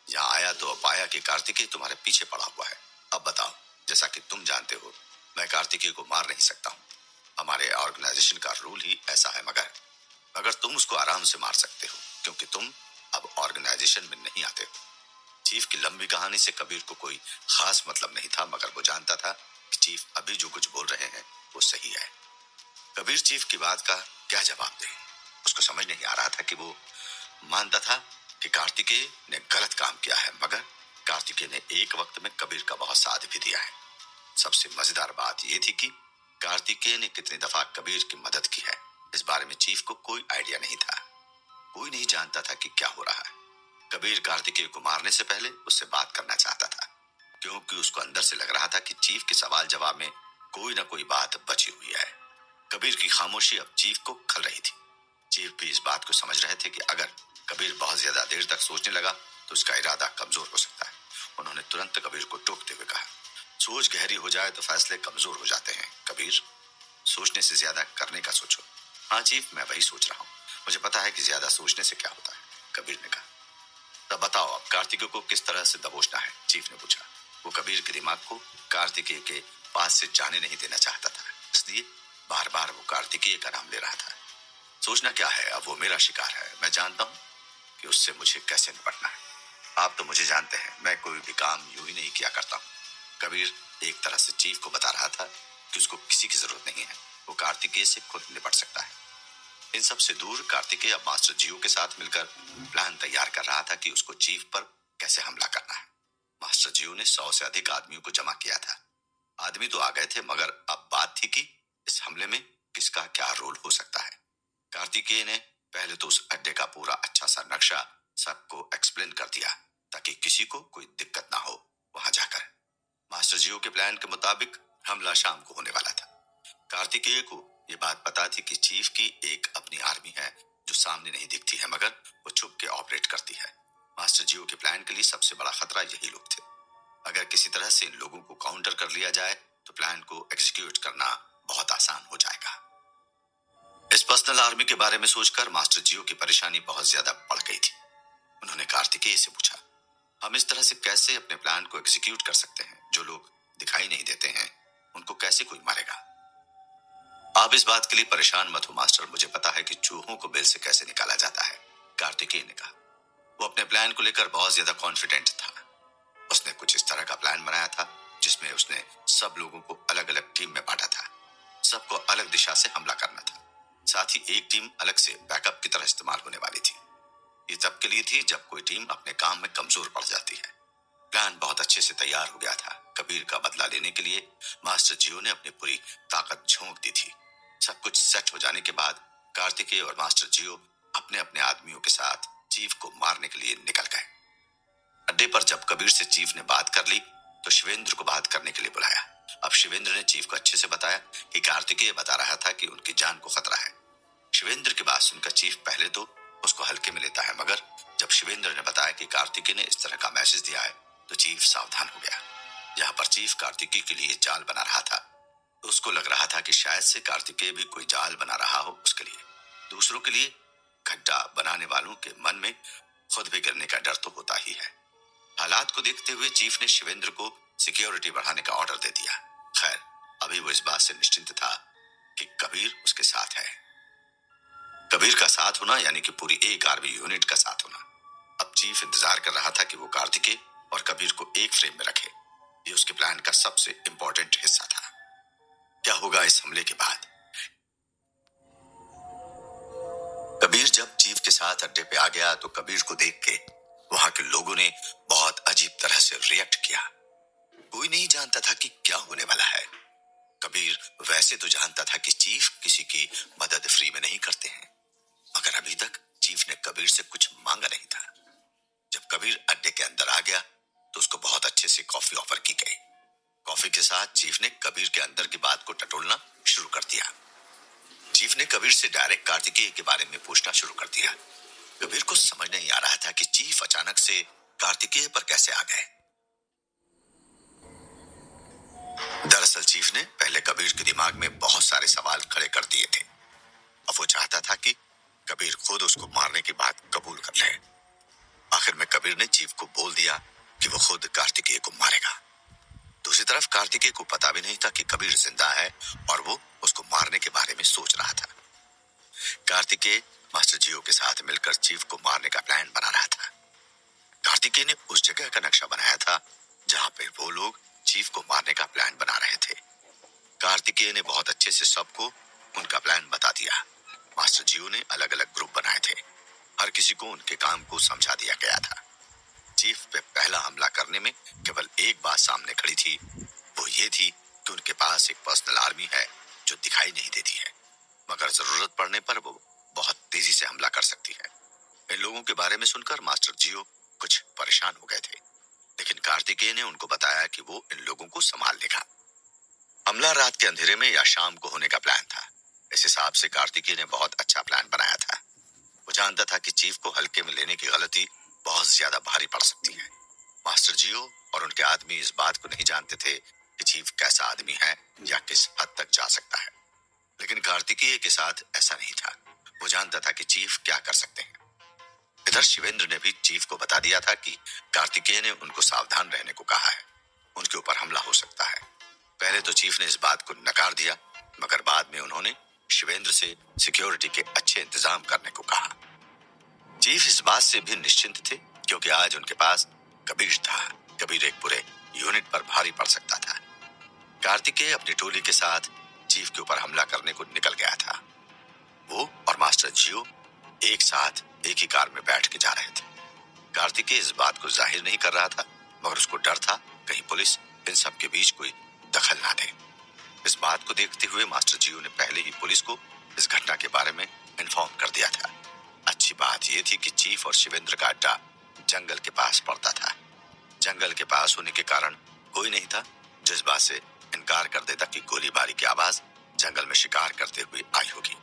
A: यहाँ आया तो पाया कि कार्तिकेय तुम्हारे पीछे पड़ा हुआ है। अब बताओ, जैसा कि तुम जानते हो मैं कार्तिकेय को मार नहीं सकता हूँ। हमारे ऑर्गेनाइजेशन का रूल ही ऐसा है, मगर तुम उसको आराम से मार सकते हो क्योंकि तुम अब ऑर्गेनाइजेशन में नहीं आते हो। चीफ की लंबी कहानी से कबीर को कोई खास मतलब नहीं था, मगर वो जानता था कि चीफ अभी जो कुछ बोल रहे हैं वो सही है। कबीर चीफ की बात का क्या जवाब दे? उसको समझ नहीं आ रहा था कि वो मानता था कि कार्तिकेय ने गलत काम किया है, मगर कार्तिकेय ने एक वक्त में कबीर का बहुत साथ भी दिया है। सबसे मजेदार बात यह थी कि कार्तिकेय ने कितनी दफा कबीर की मदद की है। इस बारे में चीफ को कोई आइडिया नहीं था। कोई नहीं जानता था कि क्या हो रहा है। कबीर कार्तिकेय को मारने से पहले उससे बात करना चाहता था, क्योंकि उसको अंदर से लग रहा था कि चीफ के सवाल जवाब में कोई ना कोई बात बची हुई है। कबीर की खामोशी अब चीफ को खल रही थी। चीफ भी इस बात को समझ रहे थे कि अगर कबीर बहुत ज्यादा देर तक सोचने लगा तो उसका इरादा कमजोर हो सकता है। उन्होंने तुरंत कबीर को टोकते हुए कहा, सोच गहरी हो जाए तो फैसले कमजोर हो जाते हैं। कबीर, सोचने से ज्यादा करने का सोचो। हाँ चीफ, मैं वही सोच रहा हूँ। मुझे पता है कि ज्यादा सोचने से क्या होता है, कबीर ने कहा। तब बताओ अब कार्तिकेय को किस तरह से दबोचना है, चीफ ने पूछा। वो कबीर के दिमाग को कार्तिकेय के पास से जाने नहीं देना चाहता था, इसलिए बार बार वो कार्तिकेय का नाम ले रहा था। सोचना क्या है, अब वो मेरा शिकार है। मैं जानता हूँ कि उससे मुझे कैसे निपटना है। आप तो मुझे जानते हैं, मैं कोई भी काम यूं ही नहीं किया करता हूँ। कबीर एक तरह से चीफ को बता रहा था कि उसको किसी की जरूरत नहीं है, वो कार्तिकेय से खुद निपट सकता है। इन सब से दूर कार्तिकेय अब मास्टर जियो के साथ मिलकर प्लान तैयार कर रहा था कि उसको चीफ पर कैसे हमला करना है। मास्टर जियो ने 100 से अधिक आदमियों को जमा किया था। आदमी तो आ गए थे, मगर अब बात थी कि इस हमले में किसका क्या रोल हो सकता है। कार्तिकेय ने पहले तो उस अड्डे का पूरा अच्छा सा नक्शा सबको एक्सप्लेन कर दिया, ताकि किसी को कोई दिक्कत ना हो। वहां जाकर मास्टर जियो के प्लान के मुताबिक हमला शाम को होने वाला था। कार्तिकेय को ये बात पता थी कि चीफ की एक अपनी आर्मी है जो सामने नहीं दिखती है, मगर वो छुप के ऑपरेट करती है। मास्टर जियो के प्लान के लिए सबसे बड़ा खतरा यही लोग थे। अगर किसी तरह से इन लोगों को काउंटर कर लिया जाए तो प्लान को एग्जीक्यूट करना बहुत आसान हो जाएगा। इस पर्सनल आर्मी के बारे में सोचकर मास्टर जियो की परेशानी बहुत ज्यादा बढ़ गई थी। उन्होंने कार्तिकेय से पूछा, हम इस तरह से कैसे अपने प्लान को एग्जीक्यूट कर सकते हैं? जो लोग दिखाई नहीं देते हैं उनको कैसे कोई मारेगा? आप इस बात के लिए परेशान मत हो मास्टर, मुझे पता है कि चूहों को बिल से कैसे निकाला जाता है, कार्तिकेय ने कहा। वो अपने प्लान को लेकर बहुत ज्यादा कॉन्फिडेंट था। उसने कुछ इस तरह का प्लान बनाया था जिसमें उसने सब लोगों को अलग अलग टीम में बांटा था। सबको अलग दिशा से हमला करना था। साथ ही एक टीम अलग से बैकअप की तरह इस्तेमाल होने वाली थी। ये तब के लिए थी जब कोई टीम अपने काम में कमजोर पड़ जाती है। प्लान बहुत अच्छे से तैयार हो गया था। कबीर का बदला लेने के लिए मास्टर जियो ने अपनी पूरी ताकत झोंक दी थी। सब कुछ सेट हो जाने के बाद कार्तिकेय और मास्टर जियो अपने अपने आदमियों के साथ चीफ को मारने के लिए निकल गए। अड्डे पर जब कबीर से चीफ ने बात कर ली तो शिवेंद्र को बात करने के लिए बुलाया। अब शिवेंद्र ने चीफ को अच्छे से बताया कि कार्तिकेय बता रहा था कि उनकी जान को खतरा है। शिवेंद्र की बात सुनकर चीफ पहले तो उसको हल्के में लेता है, मगर जब शिवेंद्र ने बताया कि कार्तिकेय ने इस तरह का मैसेज दिया है तो चीफ सावधान हो गया। जहां पर चीफ कार्तिकेय के लिए जाल बना रहा था तो उसको लग रहा था कि शायद से कार्तिकेय भी कोई जाल बना रहा हो उसके लिए। दूसरों के लिए गड्ढा बनाने वालों के मन में खुद भी गिरने का डर तो होता ही है। हालात को देखते हुए चीफ ने शिवेंद्र को सिक्योरिटी बढ़ाने का ऑर्डर दे दिया। खैर, अभी वो इस बात से निश्चिंत था कि कबीर उसके साथ है। कबीर का साथ होना यानी कि पूरी एक आर्मी यूनिट का साथ होना। अब चीफ इंतजार कर रहा था कि वो कार्तिकेय और कबीर को एक फ्रेम में रखे। ये उसके प्लान का सबसे इंपॉर्टेंट हिस्सा था। क्या होगा इस हमले के बाद? कबीर जब चीफ के साथ अड्डे पे आ गया तो कबीर को देख के वहां के लोगों ने बहुत अजीब तरह से रिएक्ट किया। कोई नहीं जानता था कि क्या होने वाला है। कबीर वैसे तो जानता था कि चीफ किसी की मदद फ्री में नहीं करते हैं, मगर अभी तक चीफ ने कबीर से कुछ मांगा नहीं था। जब कबीर अड्डे के अंदर आ गया तो उसको बहुत अच्छे से कॉफी ऑफर की गई। कॉफी के साथ चीफ ने कबीर के अंदर की बात को टटोलना शुरू कर दिया। चीफ ने कबीर से डायरेक्ट कार्तिकेय के बारे में पूछना शुरू कर दिया। कबीर को समझ नहीं आ रहा था कि चीफ अचानक से कार्तिकेय पर कैसे आ गए। दरअसल चीफ ने पहले कबीर के दिमाग में बहुत सारे सवाल खड़े कर दिए थे। अब वो चाहता था कि कबीर खुद उसको मारने की बात कबूल कर ले। आखिर में कबीर ने चीफ को बोल दिया कि वो खुद कार्तिकेय को मारेगा। दूसरी तरफ कार्तिकेय को पता भी नहीं था कि कबीर जिंदा है और वो उसको मारने के बारे में सोच रहा था। कार्तिकेय मास्टर जियो के साथ मिलकर चीफ को मारने का प्लान बना रहा था। कार्तिकेय ने उस जगह का नक्शा बनाया था जहां पे वो लोग चीफ को मारने का प्लान बना रहे थे। कार्तिकेय ने बहुत अच्छे से सबको उनका प्लान बता दिया। मास्टर जियो ने अलग अलग ग्रुप बनाए थे। हर किसी को उनके काम को समझा दिया गया था। चीफ पे पहला हमला करने में केवल एक बात सामने खड़ी थी, वो ये थी कि उनके पास एक पर्सनल आर्मी है जो दिखाई नहीं देती है, मगर जरूरत पड़ने पर वो बहुत तेजी से हमला कर सकती है। इन लोगों के बारे में सुनकर मास्टर जियो कुछ परेशान हो गए थे, लेकिन कार्तिकेय ने उनको बताया कि वो इन लोगों को संभाल लेगा। हमला रात के अंधेरे में या शाम को होने का प्लान था। इस हिसाब से कार्तिकेय ने बहुत अच्छा प्लान बनाया था। वो जानता था कि चीफ को हल्के में लेने की गलती बहुत ज्यादा भारी पड़ सकती है। मास्टर जियो और उनके आदमी इस बात को नहीं जानते थे कि चीफ कैसा आदमी है या किस हद तक जा सकता है, लेकिन कार्तिकेय के साथ ऐसा नहीं था। वो जानता था कि चीफ क्या कर सकते हैं। इधर शिवेंद्र ने भी चीफ को बता दिया था कि कार्तिकेय ने उनको सावधान रहने को कहा है, उनके ऊपर हमला हो सकता है। पहले तो चीफ ने इस बात को नकार दिया, मगर बाद में उन्होंने शिवेंद्र से सिक्योरिटी के अच्छे इंतजाम करने को कहा। चीफ इस बात से भी निश्चिंत थे, क्योंकि आज उनके पास कबीर था। कबीर एक पूरे यूनिट पर भारी पड़ सकता था। कार्तिकेय अपनी टोली के साथ चीफ के ऊपर हमला करने को निकल गया था। वो और मास्टर जियो एक साथ एक ही कार में बैठ के जा रहे थे। कार्तिकेय इस बात को जाहिर नहीं कर रहा था, मगर उसको डर था कहीं पुलिस इन सब के बीच कोई दखल ना दे। इस बात को देखते हुए मास्टर जियो ने पहले ही पुलिस को इस घटना के बारे में इन्फॉर्म कर दिया था। अच्छी बात यह थी कि चीफ और शिवेंद्र का अड्डा जंगल के पास पड़ता था। जंगल के पास होने के कारण कोई नहीं था जो इस बात से इनकार कर देता कि गोलीबारी की आवाज जंगल में शिकार करते हुए आई होगी।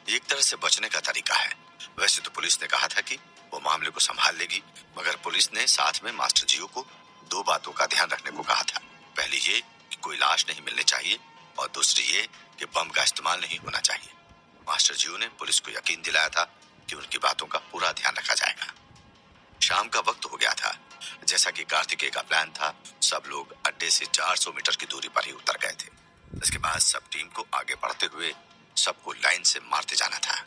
A: ये एक तरह से बचने का तरीका है। वैसे तो पुलिस ने कहा था कि वो मामले को संभाल लेगी, मगर पुलिस ने साथ में मास्टर जियो को दो बातों का ध्यान रखने को कहा था। पहली ये कि कोई लाश नहीं मिलनी चाहिए, और दूसरी ये कि बम का इस्तेमाल नहीं होना चाहिए। मास्टर जियो ने पुलिस को यकीन दिलाया था कि उनकी बातों का पूरा ध्यान रखा जाएगा। शाम का वक्त हो गया था। जैसा कि कार्तिकेय का प्लान था, सब लोग अड्डे से 400 मीटर की दूरी पर ही उतर गए थे। इसके बाद सब टीम को आगे बढ़ते हुए सबको लाइन से मारते जाना था।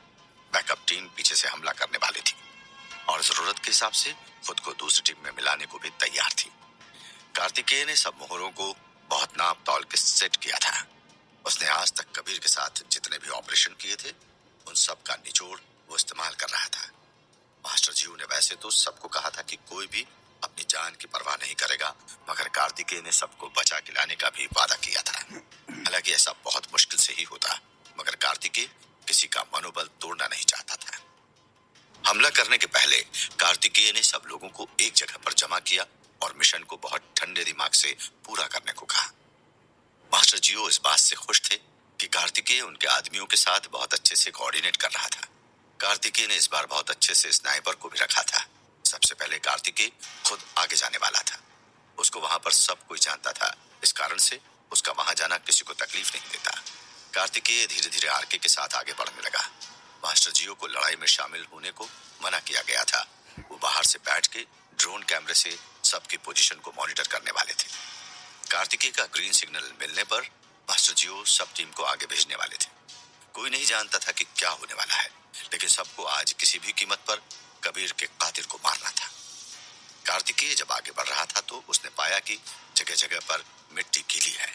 A: बैकअप टीम पीछे से हमला करने वाली थी और जरूरत के हिसाब से खुद को दूसरी टीम में मिलाने को भी तैयार थी। कार्तिकेय ने सब मोहरों को बहुत नाप तौल के सेट किया था। उसने आज तक कबीर के साथ जितने भी ऑपरेशन किए थे, उन सब का निचोड़ वो इस्तेमाल कर रहा था। मास्टर जीव ने वैसे तो सबको कहा था कि कोई भी अपनी जान की परवाह नहीं करेगा, मगर कार्तिकेय ने सबको बचा के लाने का भी वादा किया था। हालांकि ऐसा बहुत मुश्किल से ही होता, मगर कार्तिकेय किसी का मनोबल तोड़ना नहीं चाहता था। हमला करने के पहले कार्तिकेय ने सब लोगों को एक जगह पर जमा किया और मिशन को बहुत ठंडे दिमाग से पूरा करने को कहा। मास्टर जियो इस बात से खुश थे कि कार्तिकेय उनके आदमियों के साथ बहुत अच्छे से कोऑर्डिनेट कर रहा था। कार्तिकेय ने इस बार बहुत अच्छे से स्नाइपर को भी रखा था। सबसे पहले कार्तिकेय खुद आगे जाने वाला था। उसको वहां पर सब कोई जानता था, इस कारण से उसका वहां जाना किसी को तकलीफ नहीं देता। कार्तिकेय धीरे धीरे आरके के साथ आगे बढ़ने लगा। मास्टर जियो को लड़ाई में शामिल होने को मना किया गया था। वो बाहर से बैठ के ड्रोन कैमरे से सबकी पोजीशन को मॉनिटर करने वाले थे। कार्तिकेय का ग्रीन सिग्नल मिलने पर मास्टर जियो सब टीम को आगे भेजने वाले थे। कोई नहीं जानता था कि क्या होने वाला है, लेकिन सबको आज किसी भी कीमत पर कबीर के कातिल को मारना था। कार्तिकेय जब आगे बढ़ रहा था तो उसने पाया कि जगह जगह पर मिट्टी गीली है।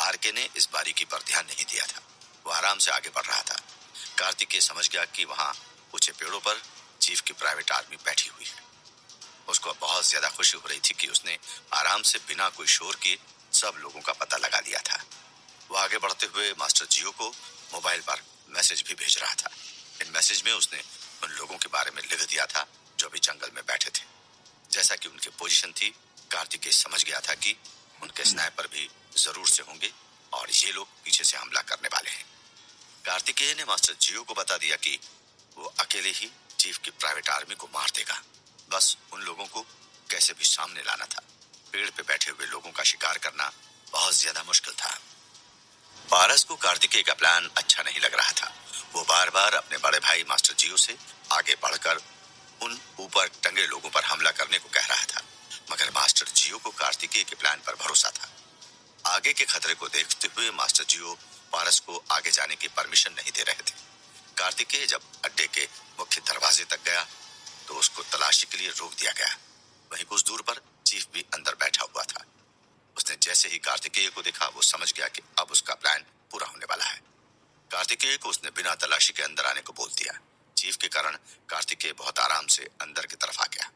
A: आरके ने इस बारीकी पर ध्यान नहीं दिया था। वो आराम से आगे बढ़ रहा था। कार्तिकेय समझ गया कि वहां ऊंचे पेड़ों पर चीफ की प्राइवेट आर्मी बैठी हुई है। उसको अब बहुत ज्यादा खुशी हो रही थी कि उसने आराम से बिना कोई शोर किए सब लोगों का पता लगा दिया था। वो आगे बढ़ते हुए मास्टर जियो को मोबाइल पर मैसेज भी भेज रहा था। इन मैसेज में उसने उन लोगों के बारे में लिख दिया था जो अभी जंगल में बैठे थे। जैसा कि उनकी पोजीशन थी, कार्तिकेय समझ गया था कि उनके स्नाइपर भी जरूर से होंगे और ये लोग पीछे से हमला करने वाले हैं। कार्तिकेय ने मास्टर जियो को बता दिया कि वो अकेले ही चीफ की प्राइवेट आर्मी को मार देगा। बस उन लोगों को कैसे भी सामने लाना था। पेड़ पे बैठे हुए लोगों का शिकार करना बहुत ज्यादा मुश्किल था। पारस को कार्तिकेय का प्लान अच्छा नहीं लग रहा था। वो बार बार अपने बड़े भाई मास्टर जियो से आगे बढ़कर उन ऊपर टंगे लोगों पर हमला करने को कह रहा था, मगर मास्टर जियो को कार्तिकेय के प्लान पर भरोसा था। आगे के खतरे को देखते हुए मास्टर जियो पारस को आगे जाने की परमिशन नहीं दे रहे थे। कार्तिकेय जब अड्डे के मुख्य दरवाजे तक गया तो उसको तलाशी के लिए रोक दिया गया। वहीं कुछ दूर पर चीफ भी अंदर बैठा हुआ था। उसने जैसे ही कार्तिकेय को देखा, वो समझ गया कि अब उसका प्लान पूरा होने वाला है। कार्तिकेय को उसने बिना तलाशी के अंदर आने को बोल दिया। चीफ के कारण कार्तिकेय बहुत आराम से अंदर की तरफ आ गया।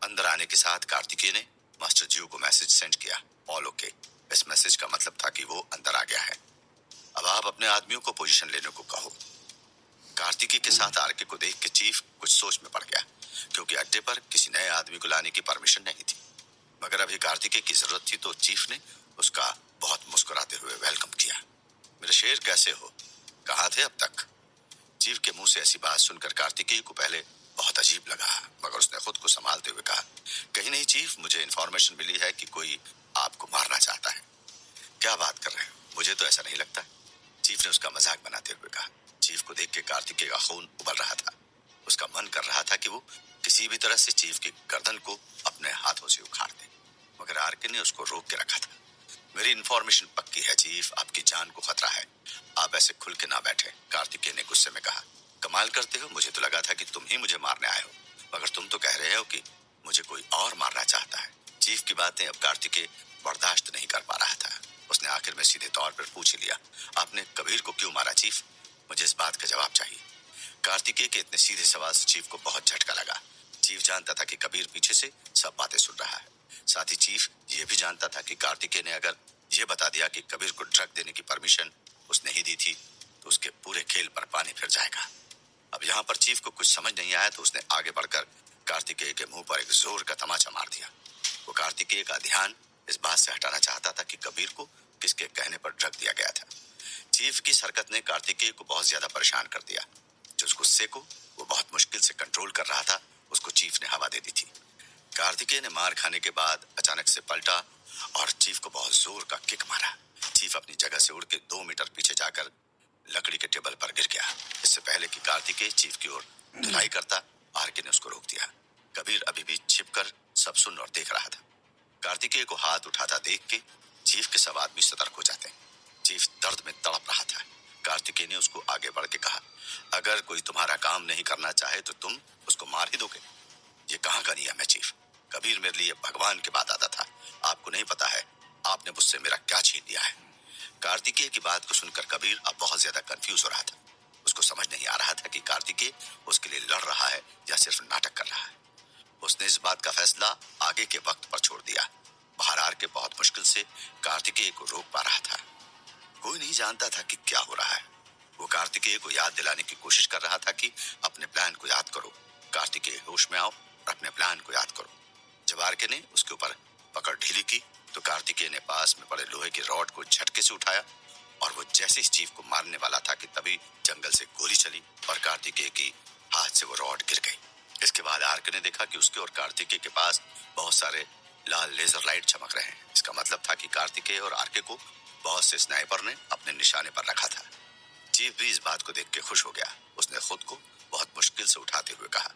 A: अंदर आने के साथ कार्तिकेय ने मास्टर जियो को मैसेज सेंड किया, ऑल ओके। इस मैसेज का मतलब था कि वो अंदर आ गया है। अब आप अपने आदमियों को पोजीशन लेने को कहो। कार्तिकेय के साथ आरके को देख के चीफ कुछ सोच में पड़ गया, क्योंकि अड्डे अड्डे पर किसी नए आदमी को लाने की परमिशन नहीं थी, मगर अभी कार्तिकेय की जरूरत थी तो चीफ ने उसका बहुत मुस्कुराते हुए वेलकम किया। मेरे शेर कैसे हो, कहाँ थे अब तक? चीफ के मुंह से ऐसी बात सुनकर कार्तिकेय को पहले बहुत अजीब लगा, मगर उसने खुद को संभालते हुए कहा, कहीं नहीं चीफ, मुझे इन्फॉर्मेशन मिली है कि कोई आपको मारना चाहता है। क्या बात कर रहे हैं, मुझे तो ऐसा नहीं लगता। चीफ ने उसका मजाक बनाते हुए कहा। चीफ को देख के कार्तिकेय का खून उबल रहा था। उसका मन कर रहा था कि वो किसी भी तरह से चीफ की गर्दन को अपने हाथों से उखाड़ दे, मगर आरके ने उसको रोक के रखा था। मेरी इन्फॉर्मेशन पक्की है चीफ, आपकी जान को खतरा है, आप ऐसे खुल के ना बैठे, कार्तिकेय ने गुस्से में कहा। कमाल करते हो, मुझे तो लगा था कि तुम ही मुझे मारने आए हो, मगर तुम तो कह रहे हो कि मुझे कोई और मारना चाहता है। चीफ की बातें अब कार्तिकेय बर्दाश्त नहीं कर पा रहा था। उसने आखिर में सीधे तौर पर पूछ लिया, आपने कबीर को क्यों मारा चीफ? मुझे इस बात का जवाब चाहिए। कार्तिकेय के इतने सीधे सवाल से चीफ को बहुत झटका लगा। चीफ जानता था कि कबीर पीछे से सब बातें सुन रहा है। साथ ही चीफ ये भी जानता था कि कार्तिकेय ने अगर ये बता दिया कि कबीर को ड्रग देने की परमिशन उसने ही दी थी तो उसके पूरे खेल पर पानी फिर जाएगा। अब यहाँ पर चीफ को कुछ समझ नहीं आया तो उसने आगे बढ़कर कार्तिकेय के मुंह पर एक जोर का तमाचा मार दिया। वो कार्तिकेय का ध्यान इस बात से हटाना चाहता था कि कबीर को किसके कहने पर ड्रग दिया गया था। चीफ की हरकत ने कार्तिकेय को बहुत ज्यादा परेशान कर दिया। जिस गुस्से को वो बहुत मुश्किल से कंट्रोल कर रहा था, उसको चीफ ने हवा दे दी थी। कार्तिकेय ने मार खाने के बाद अचानक से पलटा और चीफ को बहुत जोर का किक मारा। चीफ अपनी जगह से उड़ के 2 मीटर पीछे जाकर लकड़ी के टेबल पर गिर गया। इससे पहले कि कार्तिकेय चीफ की ओर धुलाई करता, आरके ने उसको रोक दिया। कबीर अभी भी छिपकर सब सुन और देख रहा था। कार्तिकेय को हाथ उठाता देख के चीफ के सब आदमी सतर्क हो जाते। चीफ दर्द में तड़प रहा था। कार्तिकेय ने उसको आगे बढ़ के कहा, अगर कोई तुम्हारा काम नहीं करना चाहे तो तुम उसको मार ही दोगे। ये कहाँ का नियम है चीफ? कबीर मेरे लिए भगवान के बाद आता था। आपको नहीं पता है आपने मुझसे मेरा क्या छीन लिया है। कार्तिकेय की बात को सुनकर कबीर अब बहुत ज्यादा कंफ्यूज हो रहा था। उसको समझ नहीं आ रहा था कि कार्तिकेय उसके लिए लड़ रहा है या सिर्फ नाटक कर रहा है। उसने इस बात का फैसला आगे के वक्त पर छोड़ दिया। बाहर आर के बहुत मुश्किल से कार्तिकेय को रोक पा रहा था। कोई नहीं जानता था कि क्या हो रहा है। वो कार्तिकेय को याद दिलाने की कोशिश कर रहा था कि अपने प्लान को याद करो, कार्तिकेय होश में आओ और अपने प्लान को याद करो। जब आरके ने उसके ऊपर पकड़ ढीली की तो कार्तिकेय ने पास में पड़े लोहे की रॉड को झटके से उठाया और वो जैसे इस चीफ को मारने वाला था कि तभी जंगल से गोली चली और कार्तिकेय की हाथ से वो रॉड गिर गई। इसके बाद आरके ने देखा कि उसके और कार्तिकेय के पास बहुत सारे लाल लेजर लाइट चमक रहे हैं। इसका मतलब था कि कार्तिकेय और आरके को बहुत से स्नाइपर ने अपने निशाने पर रखा था। चीफ भी इस बात को देख के खुश हो गया। उसने खुद को बहुत मुश्किल से उठाते हुए कहा,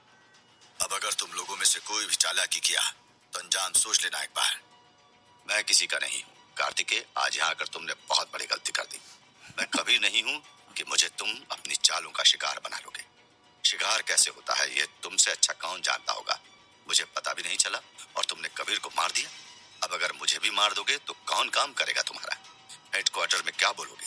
A: अब अगर तुम लोगों में से कोई भी चालाकी किया तो अंजाम सोच लेना एक बार। मैं किसी का नहीं हूँ कार्तिकेय, आज यहाँ आकर तुमने बहुत बड़ी गलती कर दी। मैं कभी नहीं हूँ कि मुझे तुम अपनी चालों का शिकार बना लोगे। शिकार कैसे होता है ये तुमसे अच्छा कौन जानता होगा। मुझे पता भी नहीं चला और तुमने कबीर को मार दिया। अब अगर मुझे भी मार दोगे तो कौन काम करेगा तुम्हारा? हेडक्वार्टर में क्या बोलोगे?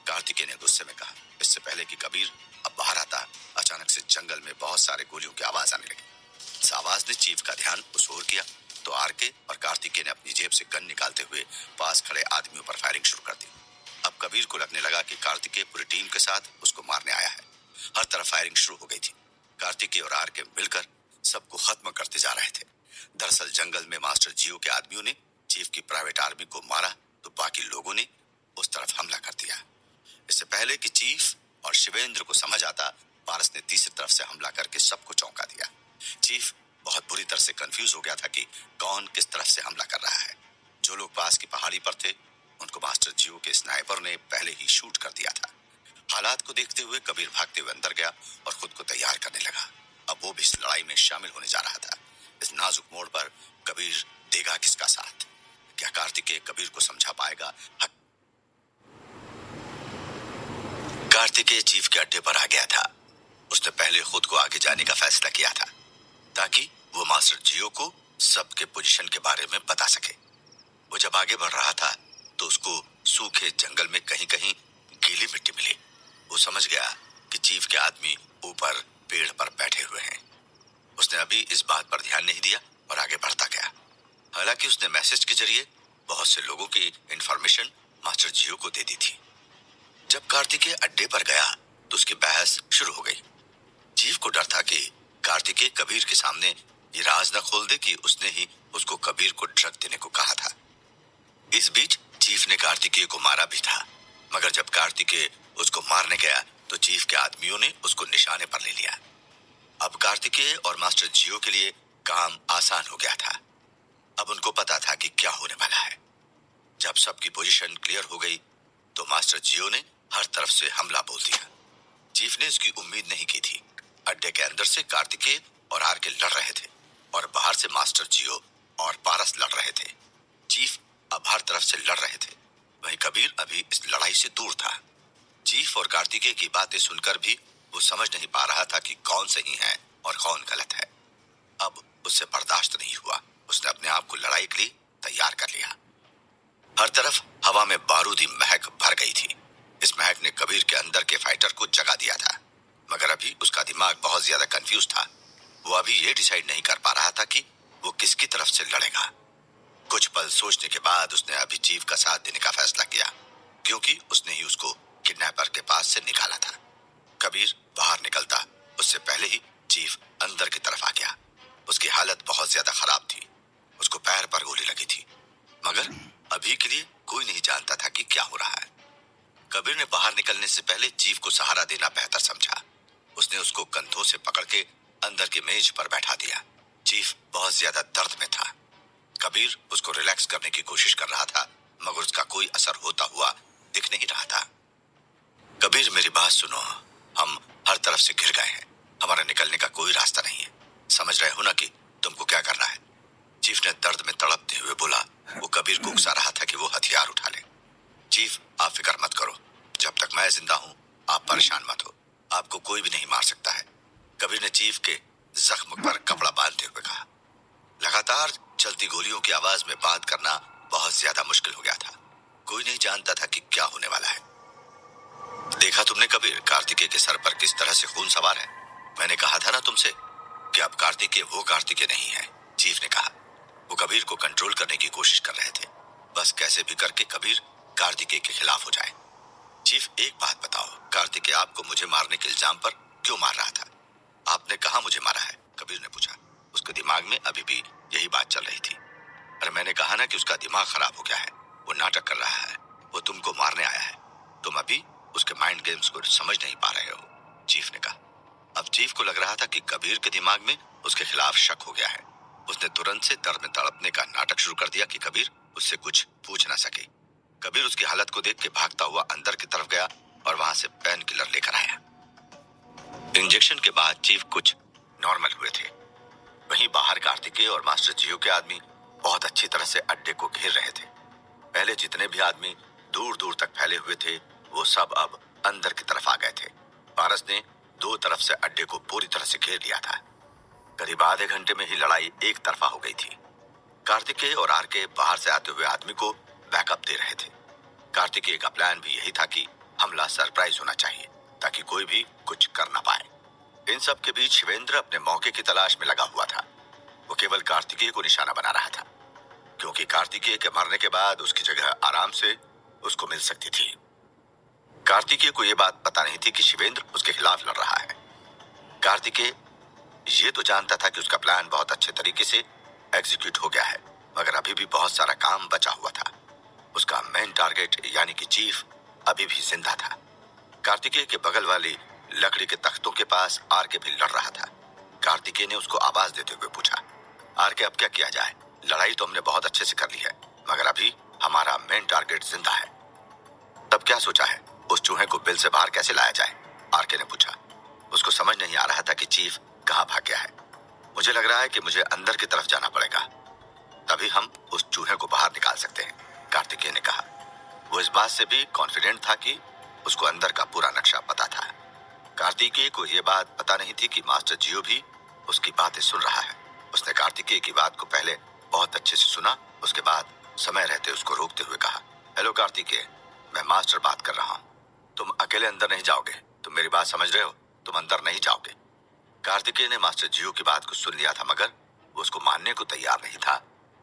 A: कार्तिकेय ने गुस्से में कहा। इससे पहले कि कबीर अब बाहर आता, अचानक से जंगल में बहुत सारे गोलियों की आवाज आने लगी। इस आवाज ने चीफ का ध्यान उस ओर किया तो आरके और कार्तिकेय ने अपनी जेब से गन निकालते हुए पास खड़े आदमियों पर फायरिंग शुरू कर दी। अब कबीर को लगने लगा कि कार्तिकेय पूरी टीम के साथ उसको मारने आया है। हर तरफ फायरिंग शुरू हो गई थी। कार्तिकेय और आरके मिलकर सबको खत्म करते जा रहे थे। दरअसल जंगल में मास्टर जियो के आदमियों ने चीफ की प्राइवेट आर्मी को मारा तो बाकी लोगों ने उस तरफ हमला कर दिया। इससे पहले कि चीफ और शिवेंद्र को समझ आता, पारस ने तीसरी तरफ से हमला करके सबको चौंका दिया। चीफ बहुत बुरी तरह से कंफ्यूज हो गया था कि कौन किस तरफ से हमला कर रहा है। जो लोग पास की पहाड़ी पर थे उनको मास्टर जियो के स्नाइपर ने पहले ही शूट कर दिया था। हालात को देखते हुए कबीर भागते हुए अंदर गया और खुद को तैयार करने लगा। अब वो भी इस लड़ाई में शामिल होने जा रहा था। इस नाजुक मोड़ पर कबीर देगा किसका साथ? क्या कार्तिकेय कबीर को समझा पाएगा? कार्तिकेय चीफ के अड्डे पर आ गया था। उसने पहले खुद को आगे जाने का फैसला किया था ताकि वो मास्टर जियो को सबके पोजीशन के बारे में बता सके। वो जब आगे बढ़ रहा था तो उसको सूखे जंगल में कहीं कहीं गीली मिट्टी मिली। वो समझ गया कि चीफ के आदमी ऊपर पेड़ पर बैठे हुए हैं। उसने अभी इस बात पर ध्यान नहीं दिया और आगे बढ़ता गया। हालांकि उसने मैसेज के जरिए बहुत से लोगों की इंफॉर्मेशन मास्टर जियो को दे दी थी। जब कार्तिकेय अड्डे पर गया तो उसकी बहस शुरू हो गई। चीफ को डर था कि कार्तिकेय कबीर के सामने ये राज न खोल दे कि उसने ही उसको कबीर को ड्रग देने को कहा था। इस बीच चीफ ने कार्तिकेय को मारा भी था, मगर जब कार्तिकेय उसको मारने गया तो चीफ के आदमियों ने उसको निशाने पर ले लिया। अब कार्तिकेय और मास्टर जियो के लिए काम आसान हो गया था। अब उनको पता था कि क्या होने वाला है। जब सबकी पोजीशन क्लियर हो गई तो मास्टर जियो ने हर तरफ से हमला बोल दिया। चीफ ने इसकी उम्मीद नहीं की थी। अड्डे के अंदर से कार्तिकेय और आरके लड़ रहे थे और बाहर से मास्टर जियो और पारस लड़ रहे थे। चीफ अब हर तरफ से लड़ रहे थे, वहीं कबीर अभी इस लड़ाई से दूर था। चीफ और कार्तिकेय की बातें सुनकर भी वो समझ नहीं पा रहा था कि कौन सही है और कौन गलत है। अब उससे बर्दाश्त नहीं हुआ। उसने अपने आप को लड़ाई के लिए तैयार कर लिया। हर तरफ हवा में बारूदी महक भर गई थी। इस महक ने कबीर के अंदर के फाइटर को जगा दिया था, मगर अभी उसका दिमाग बहुत ज्यादा कंफ्यूज था। वो अभी ये डिसाइड नहीं कर पा रहा था कि वो किसकी तरफ से लड़ेगा। कुछ पल सोचने के बाद उसने अभी चीफ का साथ देने का फैसला किया, क्योंकि उसने ही उसको किडनैपर के पास से निकाला था। कबीर बाहर निकलता उससे पहले ही चीफ अंदर की तरफ आ गया। उसकी हालत बहुत ज्यादा खराब थी। उसको पैर पर गोली लगी थी, मगर अभी के लिए कोई नहीं जानता था कि क्या हो रहा है। कबीर ने बाहर निकलने से पहले चीफ को सहारा देना बेहतर समझा। उसने उसको कंधों से पकड़ के अंदर की मेज पर बैठा दिया। चीफ बहुत ज्यादा दर्द में था। कबीर उसको रिलैक्स करने की कोशिश कर रहा था, मगर उसका कोई असर होता हुआ दिख नहीं रहा था। कबीर, मेरी बात सुनो। हम हर तरफ से घिर गए हैं। हमारा निकलने का कोई रास्ता नहीं है। समझ रहे हो ना कि तुमको क्या करना है? चीफ ने दर्द में तड़पते हुए बोला। वो कबीर को उकसा रहा था कि वो हथियार उठा ले। चीफ, आप फिक्र मत करो। जब तक मैं जिंदा हूं आप परेशान मत हो। आपको कोई भी नहीं मार सकता है। कबीर ने चीफ के जख्म पर कपड़ा बांधते हुए कहा। लगातार चलती गोलियों की आवाज में बात करना बहुत ज्यादा मुश्किल हो गया था। कोई नहीं जानता था कि क्या होने वाला है। देखा तुमने कबीर, कार्तिकेय के सर पर किस तरह से खून सवार है। मैंने कहा था ना तुमसे कि अब कार्तिकेय वो कार्तिकेय नहीं है, चीफ ने कहा। वो कबीर को कंट्रोल करने की कोशिश कर रहे थे। बस कैसे भी करके कबीर कार्तिकेय के खिलाफ हो जाए। चीफ, एक बात बताओ, कार्तिकेय आपको मुझे मारने के इल्जाम पर क्यों मार रहा था? आपने कहा मुझे मारा है? कबीर ने पूछा। उसके दिमाग में अभी भी यही बात चल रही थी। अरे मैंने कहा ना कि उसका दिमाग खराब हो गया है। वो नाटक कर रहा है। वो तुमको मारने आया है। तुम अभी उसके माइंड गेम्स को समझ नहीं पा रहे हो, चीफ ने कहा। अब चीफ को लग रहा था कि कबीर के दिमाग में उसके खिलाफ शक हो गया है। उसने तुरंत से दर्द में तड़पने का नाटक शुरू कर दिया कि कबीर उससे कुछ पूछ ना सके। कबीर उसकी हालत को देख के भागता हुआ अंदर की तरफ गया और वहां से पेन किलर लेकर आया। इंजेक्शन के बाद चीफ कुछ नॉर्मल हुए थे। वहीं बाहर कार्तिकेय और मास्टर जियो के आदमी बहुत अच्छी तरह से अड्डे को घेर रहे थे। पहले जितने भी आदमी दूर दूर तक फैले हुए थे वो सब अब अंदर की तरफ आ गए थे। पारस ने दो तरफ से अड्डे को पूरी तरह से घेर लिया था। करीब आधे घंटे में ही लड़ाई एक तरफा हो गई थी। कार्तिकेय और आरके बाहर से आते हुए आदमी को बैकअप दे रहे थे। कार्तिकेय का प्लान भी यही था कि हमला सरप्राइज होना चाहिए ताकि कोई भी कुछ कर ना पाए। इन सब के बीच शिवेंद्र अपने मौके की तलाश में लगा हुआ था। वो केवल कार्तिकेय को निशाना बना रहा था, क्योंकि कार्तिकेय के मरने के बाद उसकी जगह आराम से उसको मिल सकती थी। कार्तिकेय को यह बात पता नहीं थी कि शिवेंद्र उसके खिलाफ लड़ रहा है। कार्तिकेय ये तो जानता था कि उसका प्लान बहुत अच्छे तरीके से एग्जीक्यूट हो गया है, मगर अभी भी बहुत सारा काम बचा हुआ था। उसका मेन टारगेट यानी कि चीफ अभी भी जिंदा था। कार्तिकेय के बगल वाली लकड़ी के तख्तों के पास आरके भी लड़ रहा था। कार्तिकेय ने उसको आवाज देते हुए पूछा, आरके, अब क्या किया जाए? लड़ाई तो हमने बहुत अच्छे से कर ली है, मगर अभी हमारा मेन टारगेट जिंदा है। तब क्या सोचा है? उस चूहे को बिल से बाहर कैसे लाया जाए? आरके ने पूछा। उसको समझ नहीं आ रहा था कि चीफ कहाँ भाग गया है। मुझे लग रहा है कि मुझे अंदर की तरफ जाना पड़ेगा, तभी हम उस चूहे को बाहर निकाल सकते हैं, कार्तिकेय ने कहा। वो इस बात से भी कॉन्फिडेंट था कि उसको अंदर का पूरा नक्शा पता था। कार्तिकेय को यह बात पता नहीं थी कि मास्टर जियो भी उसकी बातें सुन रहा है। उसने कार्तिकेय की बात को पहले बहुत अच्छे से सुना, उसके बाद समय रहते उसको रोकते हुए कहा, हेलो कार्तिकेय, मैं मास्टर बात कर रहा हूँ। तुम अकेले अंदर नहीं जाओगे। तुम मेरी बात समझ रहे हो? तुम अंदर नहीं जाओगे। कार्तिकेय ने मास्टर जियो की बात को सुन लिया था, मगर वो उसको मानने को तैयार नहीं था,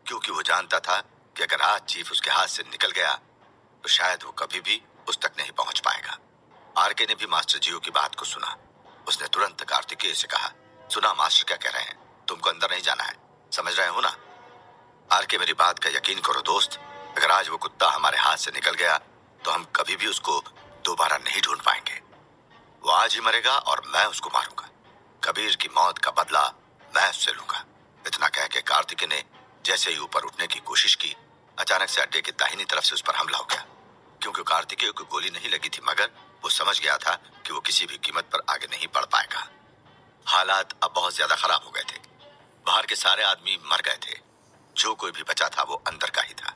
A: क्योंकि वो जानता था कि अगर आज चीफ उसके हाथ से निकल गया तो शायद वो कभी भी उस तक नहीं पहुंच पाएगा। आरके ने भी मास्टर जियो की बात को सुना। उसने तुरंत कार्तिकेय से कहा, सुना मास्टर क्या कह रहे हैं? तुमको अंदर नहीं जाना है, समझ रहे हो ना? आर के, मेरी बात का यकीन करो दोस्त, अगर आज वो कुत्ता हमारे हाथ से निकल गया तो हम कभी भी उसको दोबारा नहीं ढूंढ पाएंगे। वो आज ही मरेगा और मैं उसको मारूंगा। कबीर की मौत का बदला मैं उससे लूंगा। इतना कह के कार्तिक ने जैसे ही ऊपर उठने की कोशिश की, अचानक से अड्डे की दाहिनी तरफ से उस पर हमला हो गया। क्योंकि कार्तिकेय को गोली नहीं लगी थी, मगर वो समझ गया था कि वो किसी भी कीमत पर आगे नहीं बढ़ पाएगा। हालात अब बहुत ज्यादा खराब हो गए थे। बाहर के सारे आदमी मर गए थे। जो कोई भी बचा था वो अंदर का ही था।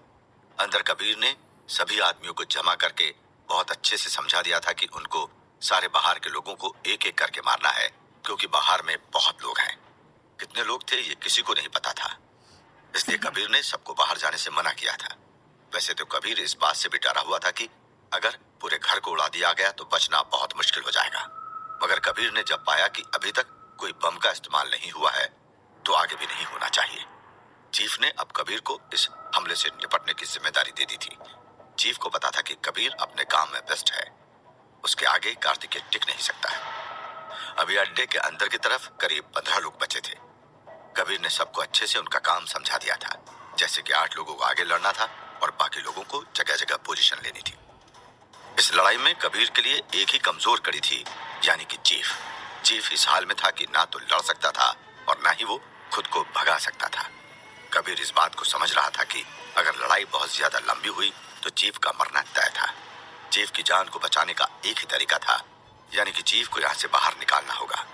A: अंदर कबीर ने सभी आदमियों को जमा करके बहुत अच्छे से समझा दिया था कि उनको सारे बाहर के लोगों को एक एक करके मारना है, क्योंकि बाहर में बहुत लोग हैं। कितने लोग थे ये किसी को नहीं पता था, इसलिए कबीर ने सबको बाहर जाने से मना किया था। वैसे तो कबीर इस बात से भी डरा हुआ था कि अगर पूरे घर को उड़ा दिया गया तो बचना बहुत मुश्किल हो जाएगा। मगर कबीर ने जब पाया कि अभी तक कोई बम का इस्तेमाल नहीं हुआ है तो आगे भी नहीं होना चाहिए। चीफ ने अब कबीर को इस हमले से निपटने की जिम्मेदारी दे दी थी। चीफ को पता था कि कबीर अपने काम में व्यस्त है, उसके आगे कार्तिकेय टिक नहीं सकता है। अभी अड्डे के अंदर की तरफ करीब 15 लोग बचे थे। कबीर ने सबको अच्छे से उनका काम समझा दिया था, जैसे कि 8 लोगों को आगे लड़ना था और बाकी लोगों को जगह जगह पोजीशन लेनी थी। इस लड़ाई में कबीर के लिए एक ही कमजोर कड़ी थी, यानी कि चीफ। चीफ इस हाल में था कि ना तो लड़ सकता था और ना ही वो खुद को भगा सकता था। कबीर इस बात को समझ रहा था कि अगर लड़ाई बहुत ज्यादा लंबी हुई तो चीफ का मरना तय था। चीफ की जान को बचाने का एक ही तरीका था, यानी कि चीफ को यहाँ से बाहर निकालना होगा।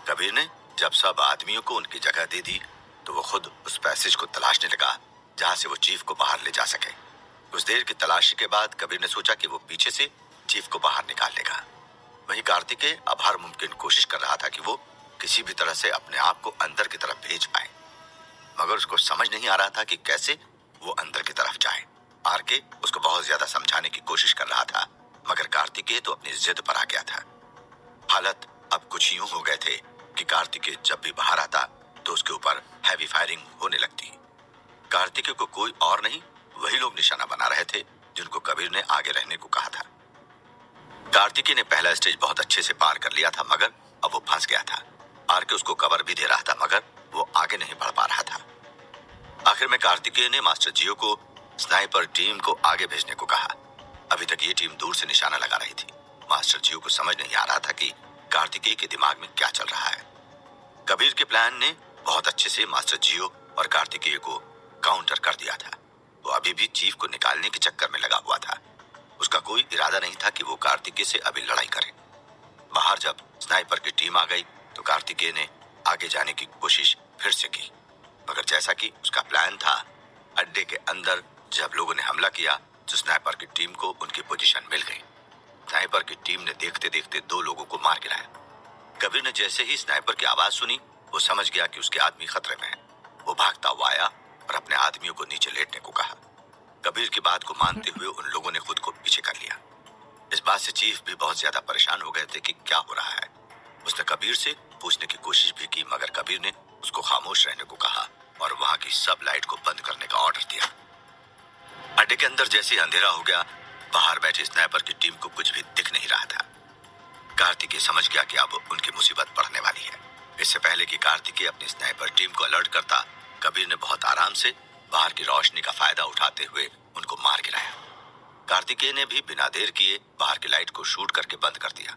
A: कबीर ने जब सब आदमियों को उनकी जगह दे दी तो वो खुद उस पैसेज को तलाशने लगा जहां से वो चीफ को बाहर ले जा सके। कुछ देर की तलाशी के बाद कबीर ने सोचा कि वो पीछे से चीफ को बाहर निकाल लेगा। वहीं कार्तिकेय अब हर मुमकिन कोशिश कर रहा था कि वो किसी भी तरह से अपने आप को अंदर की तरफ भेज पाए, मगर उसको समझ नहीं आ रहा था कि कैसे वो अंदर की तरफ जाए। आर के उसको बहुत ज्यादा समझाने की कोशिश कर रहा था, मगर कार्तिकेय तो अपनी जिद पर आ गया था। हालत अब कुछ यूं हो गए थे कि कार्तिकेय जब भी बाहर आता तो उसके ऊपर हैवी फायरिंग होने लगती। कार्तिकेय को कोई और नहीं, वही लोग निशाना बना रहे थे जिनको कबीर ने आगे रहने को कहा था। कार्तिकेय ने पहला स्टेज बहुत अच्छे से पार कर लिया था, मगर अब वो फंस गया था। आर के उसको कवर भी दे रहा था, मगर वो आगे नहीं बढ़ पा रहा था। आखिर में कार्तिकेय ने मास्टर जियो को स्नाइपर टीम को आगे भेजने को कहा। अभी तक ये टीम दूर से निशाना लगा रही थी। मास्टर जियो को समझ नहीं आ रहा था कि कार्तिकेय के दिमाग में क्या चल रहा है। कबीर के प्लान ने बहुत अच्छे से मास्टर जियो और कार्तिकेय को काउंटर कर दिया था। वो अभी भी चीफ को निकालने के चक्कर में लगा हुआ था। उसका कोई इरादा नहीं था कि वो कार्तिकेय से अभी लड़ाई करे। बाहर जब स्नाइपर की टीम आ गई तो कार्तिकेय ने आगे जाने की कोशिश फिर से की, मगर जैसा कि उसका प्लान था, अड्डे के अंदर जब लोगों ने हमला किया तो स्नाइपर की टीम को उनकी पोजीशन मिल गई। स्नाइपर की टीम ने देखते देखते 2 लोगों को मार गिराया। कबीर ने जैसे ही स्नाइपर की आवाज सुनी वो समझ गया कि उसके आदमी खतरे में हैं। वो भागता हुआ आया और अपने आदमियों को नीचे लेटने को कहा। कबीर की बात को मानते हुए उन लोगों ने खुद को पीछे कर लिया। इस बात से चीफ भी बहुत ज्यादा परेशान हो गए थे कि क्या हो रहा है। उसने कबीर से पूछने की कोशिश भी की, मगर कबीर ने उसको खामोश रहने को कहा और वहां की सब लाइट को बंद करने का ऑर्डर दिया। अड्डे के अंदर जैसे ही अंधेरा हो गया, बाहर बैठी स्नाइपर की टीम को कुछ भी दिख नहीं रहा था। कार्तिकेय समझ गया कि अब उनकी मुसीबत बढ़ने वाली है। इससे पहले कि कार्तिकेय अपनी स्नाइपर टीम को अलर्ट करता, कबीर ने बहुत आराम से बाहर की रोशनी का फायदा उठाते हुए उनको मार गिराया। कार्तिकेय ने भी बिना देर किए बाहर की लाइट को शूट करके बंद कर दिया।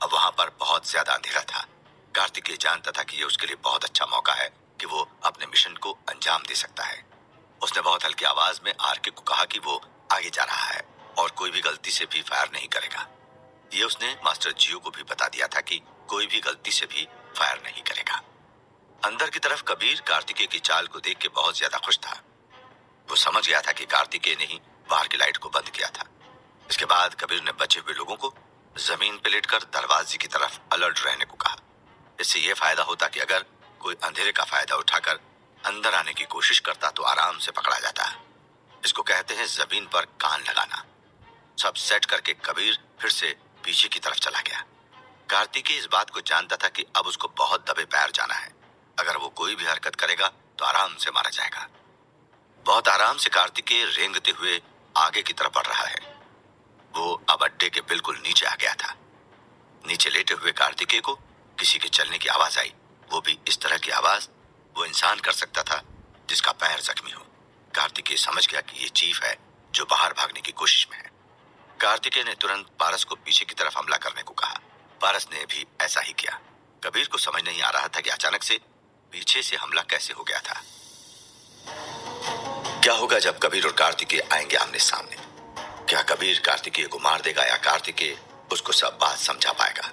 A: अब वहां पर बहुत ज्यादा अंधेरा था। कार्तिकेय जानता था कि ये उसके लिए बहुत अच्छा मौका है कि वो अपने मिशन को अंजाम दे सकता है। उसने बहुत हल्की आवाज में आरके को कहा कि वो आगे जा रहा है और कोई भी गलती से भी फायर नहीं करेगा। ये उसने मास्टर जियो को भी बता दिया था कि कोई भी गलती से भी फायर नहीं करेगा। अंदर की तरफ कबीर कार्तिकेय की चाल को देख के बहुत ज्यादा खुश था। वो समझ गया था कि कार्तिकेय ने ही बाहर की लाइट को बंद किया था। इसके बाद कबीर ने बचे हुए लोगों को जमीन पे लेटकर दरवाजे की तरफ अलर्ट रहने को कहा। इससे यह फायदा होता कि अगर कोई अंधेरे का फायदा उठाकर अंदर आने की कोशिश करता तो आराम से पकड़ा जाता। इसको कहते हैं जमीन पर कान लगाना। सब सेट करके कबीर फिर से पीछे की तरफ चला गया। कार्तिकेय इस बात को जानता था कि अब उसको बहुत दबे पैर जाना है। अगर वो कोई भी हरकत करेगा तो आराम से मारा जाएगा। बहुत आराम से कार्तिकेय रेंगते हुए आगे की तरफ बढ़ रहा है। वो अब अड्डे के बिल्कुल नीचे आ गया था। नीचे लेटे हुए कार्तिकेय को किसी के चलने की आवाज आई, वो भी इस तरह की आवाज वो इंसान कर सकता था जिसका पैर जख्मी हो। कार्तिकेय समझ गया कि ये चीफ है जो बाहर भागने की कोशिश में है। कार्तिकेय ने तुरंत पारस को पीछे की तरफ हमला करने को कहा। पारस ने भी ऐसा ही किया। कबीर को समझ नहीं आ रहा था कि अचानक से पीछे से हमला कैसे हो गया था। क्या होगा जब कबीर और कार्तिकेय आएंगे आमने सामने? क्या कबीर कार्तिकेय को मार देगा या कार्तिकेय उसको सब बात समझा पाएगा?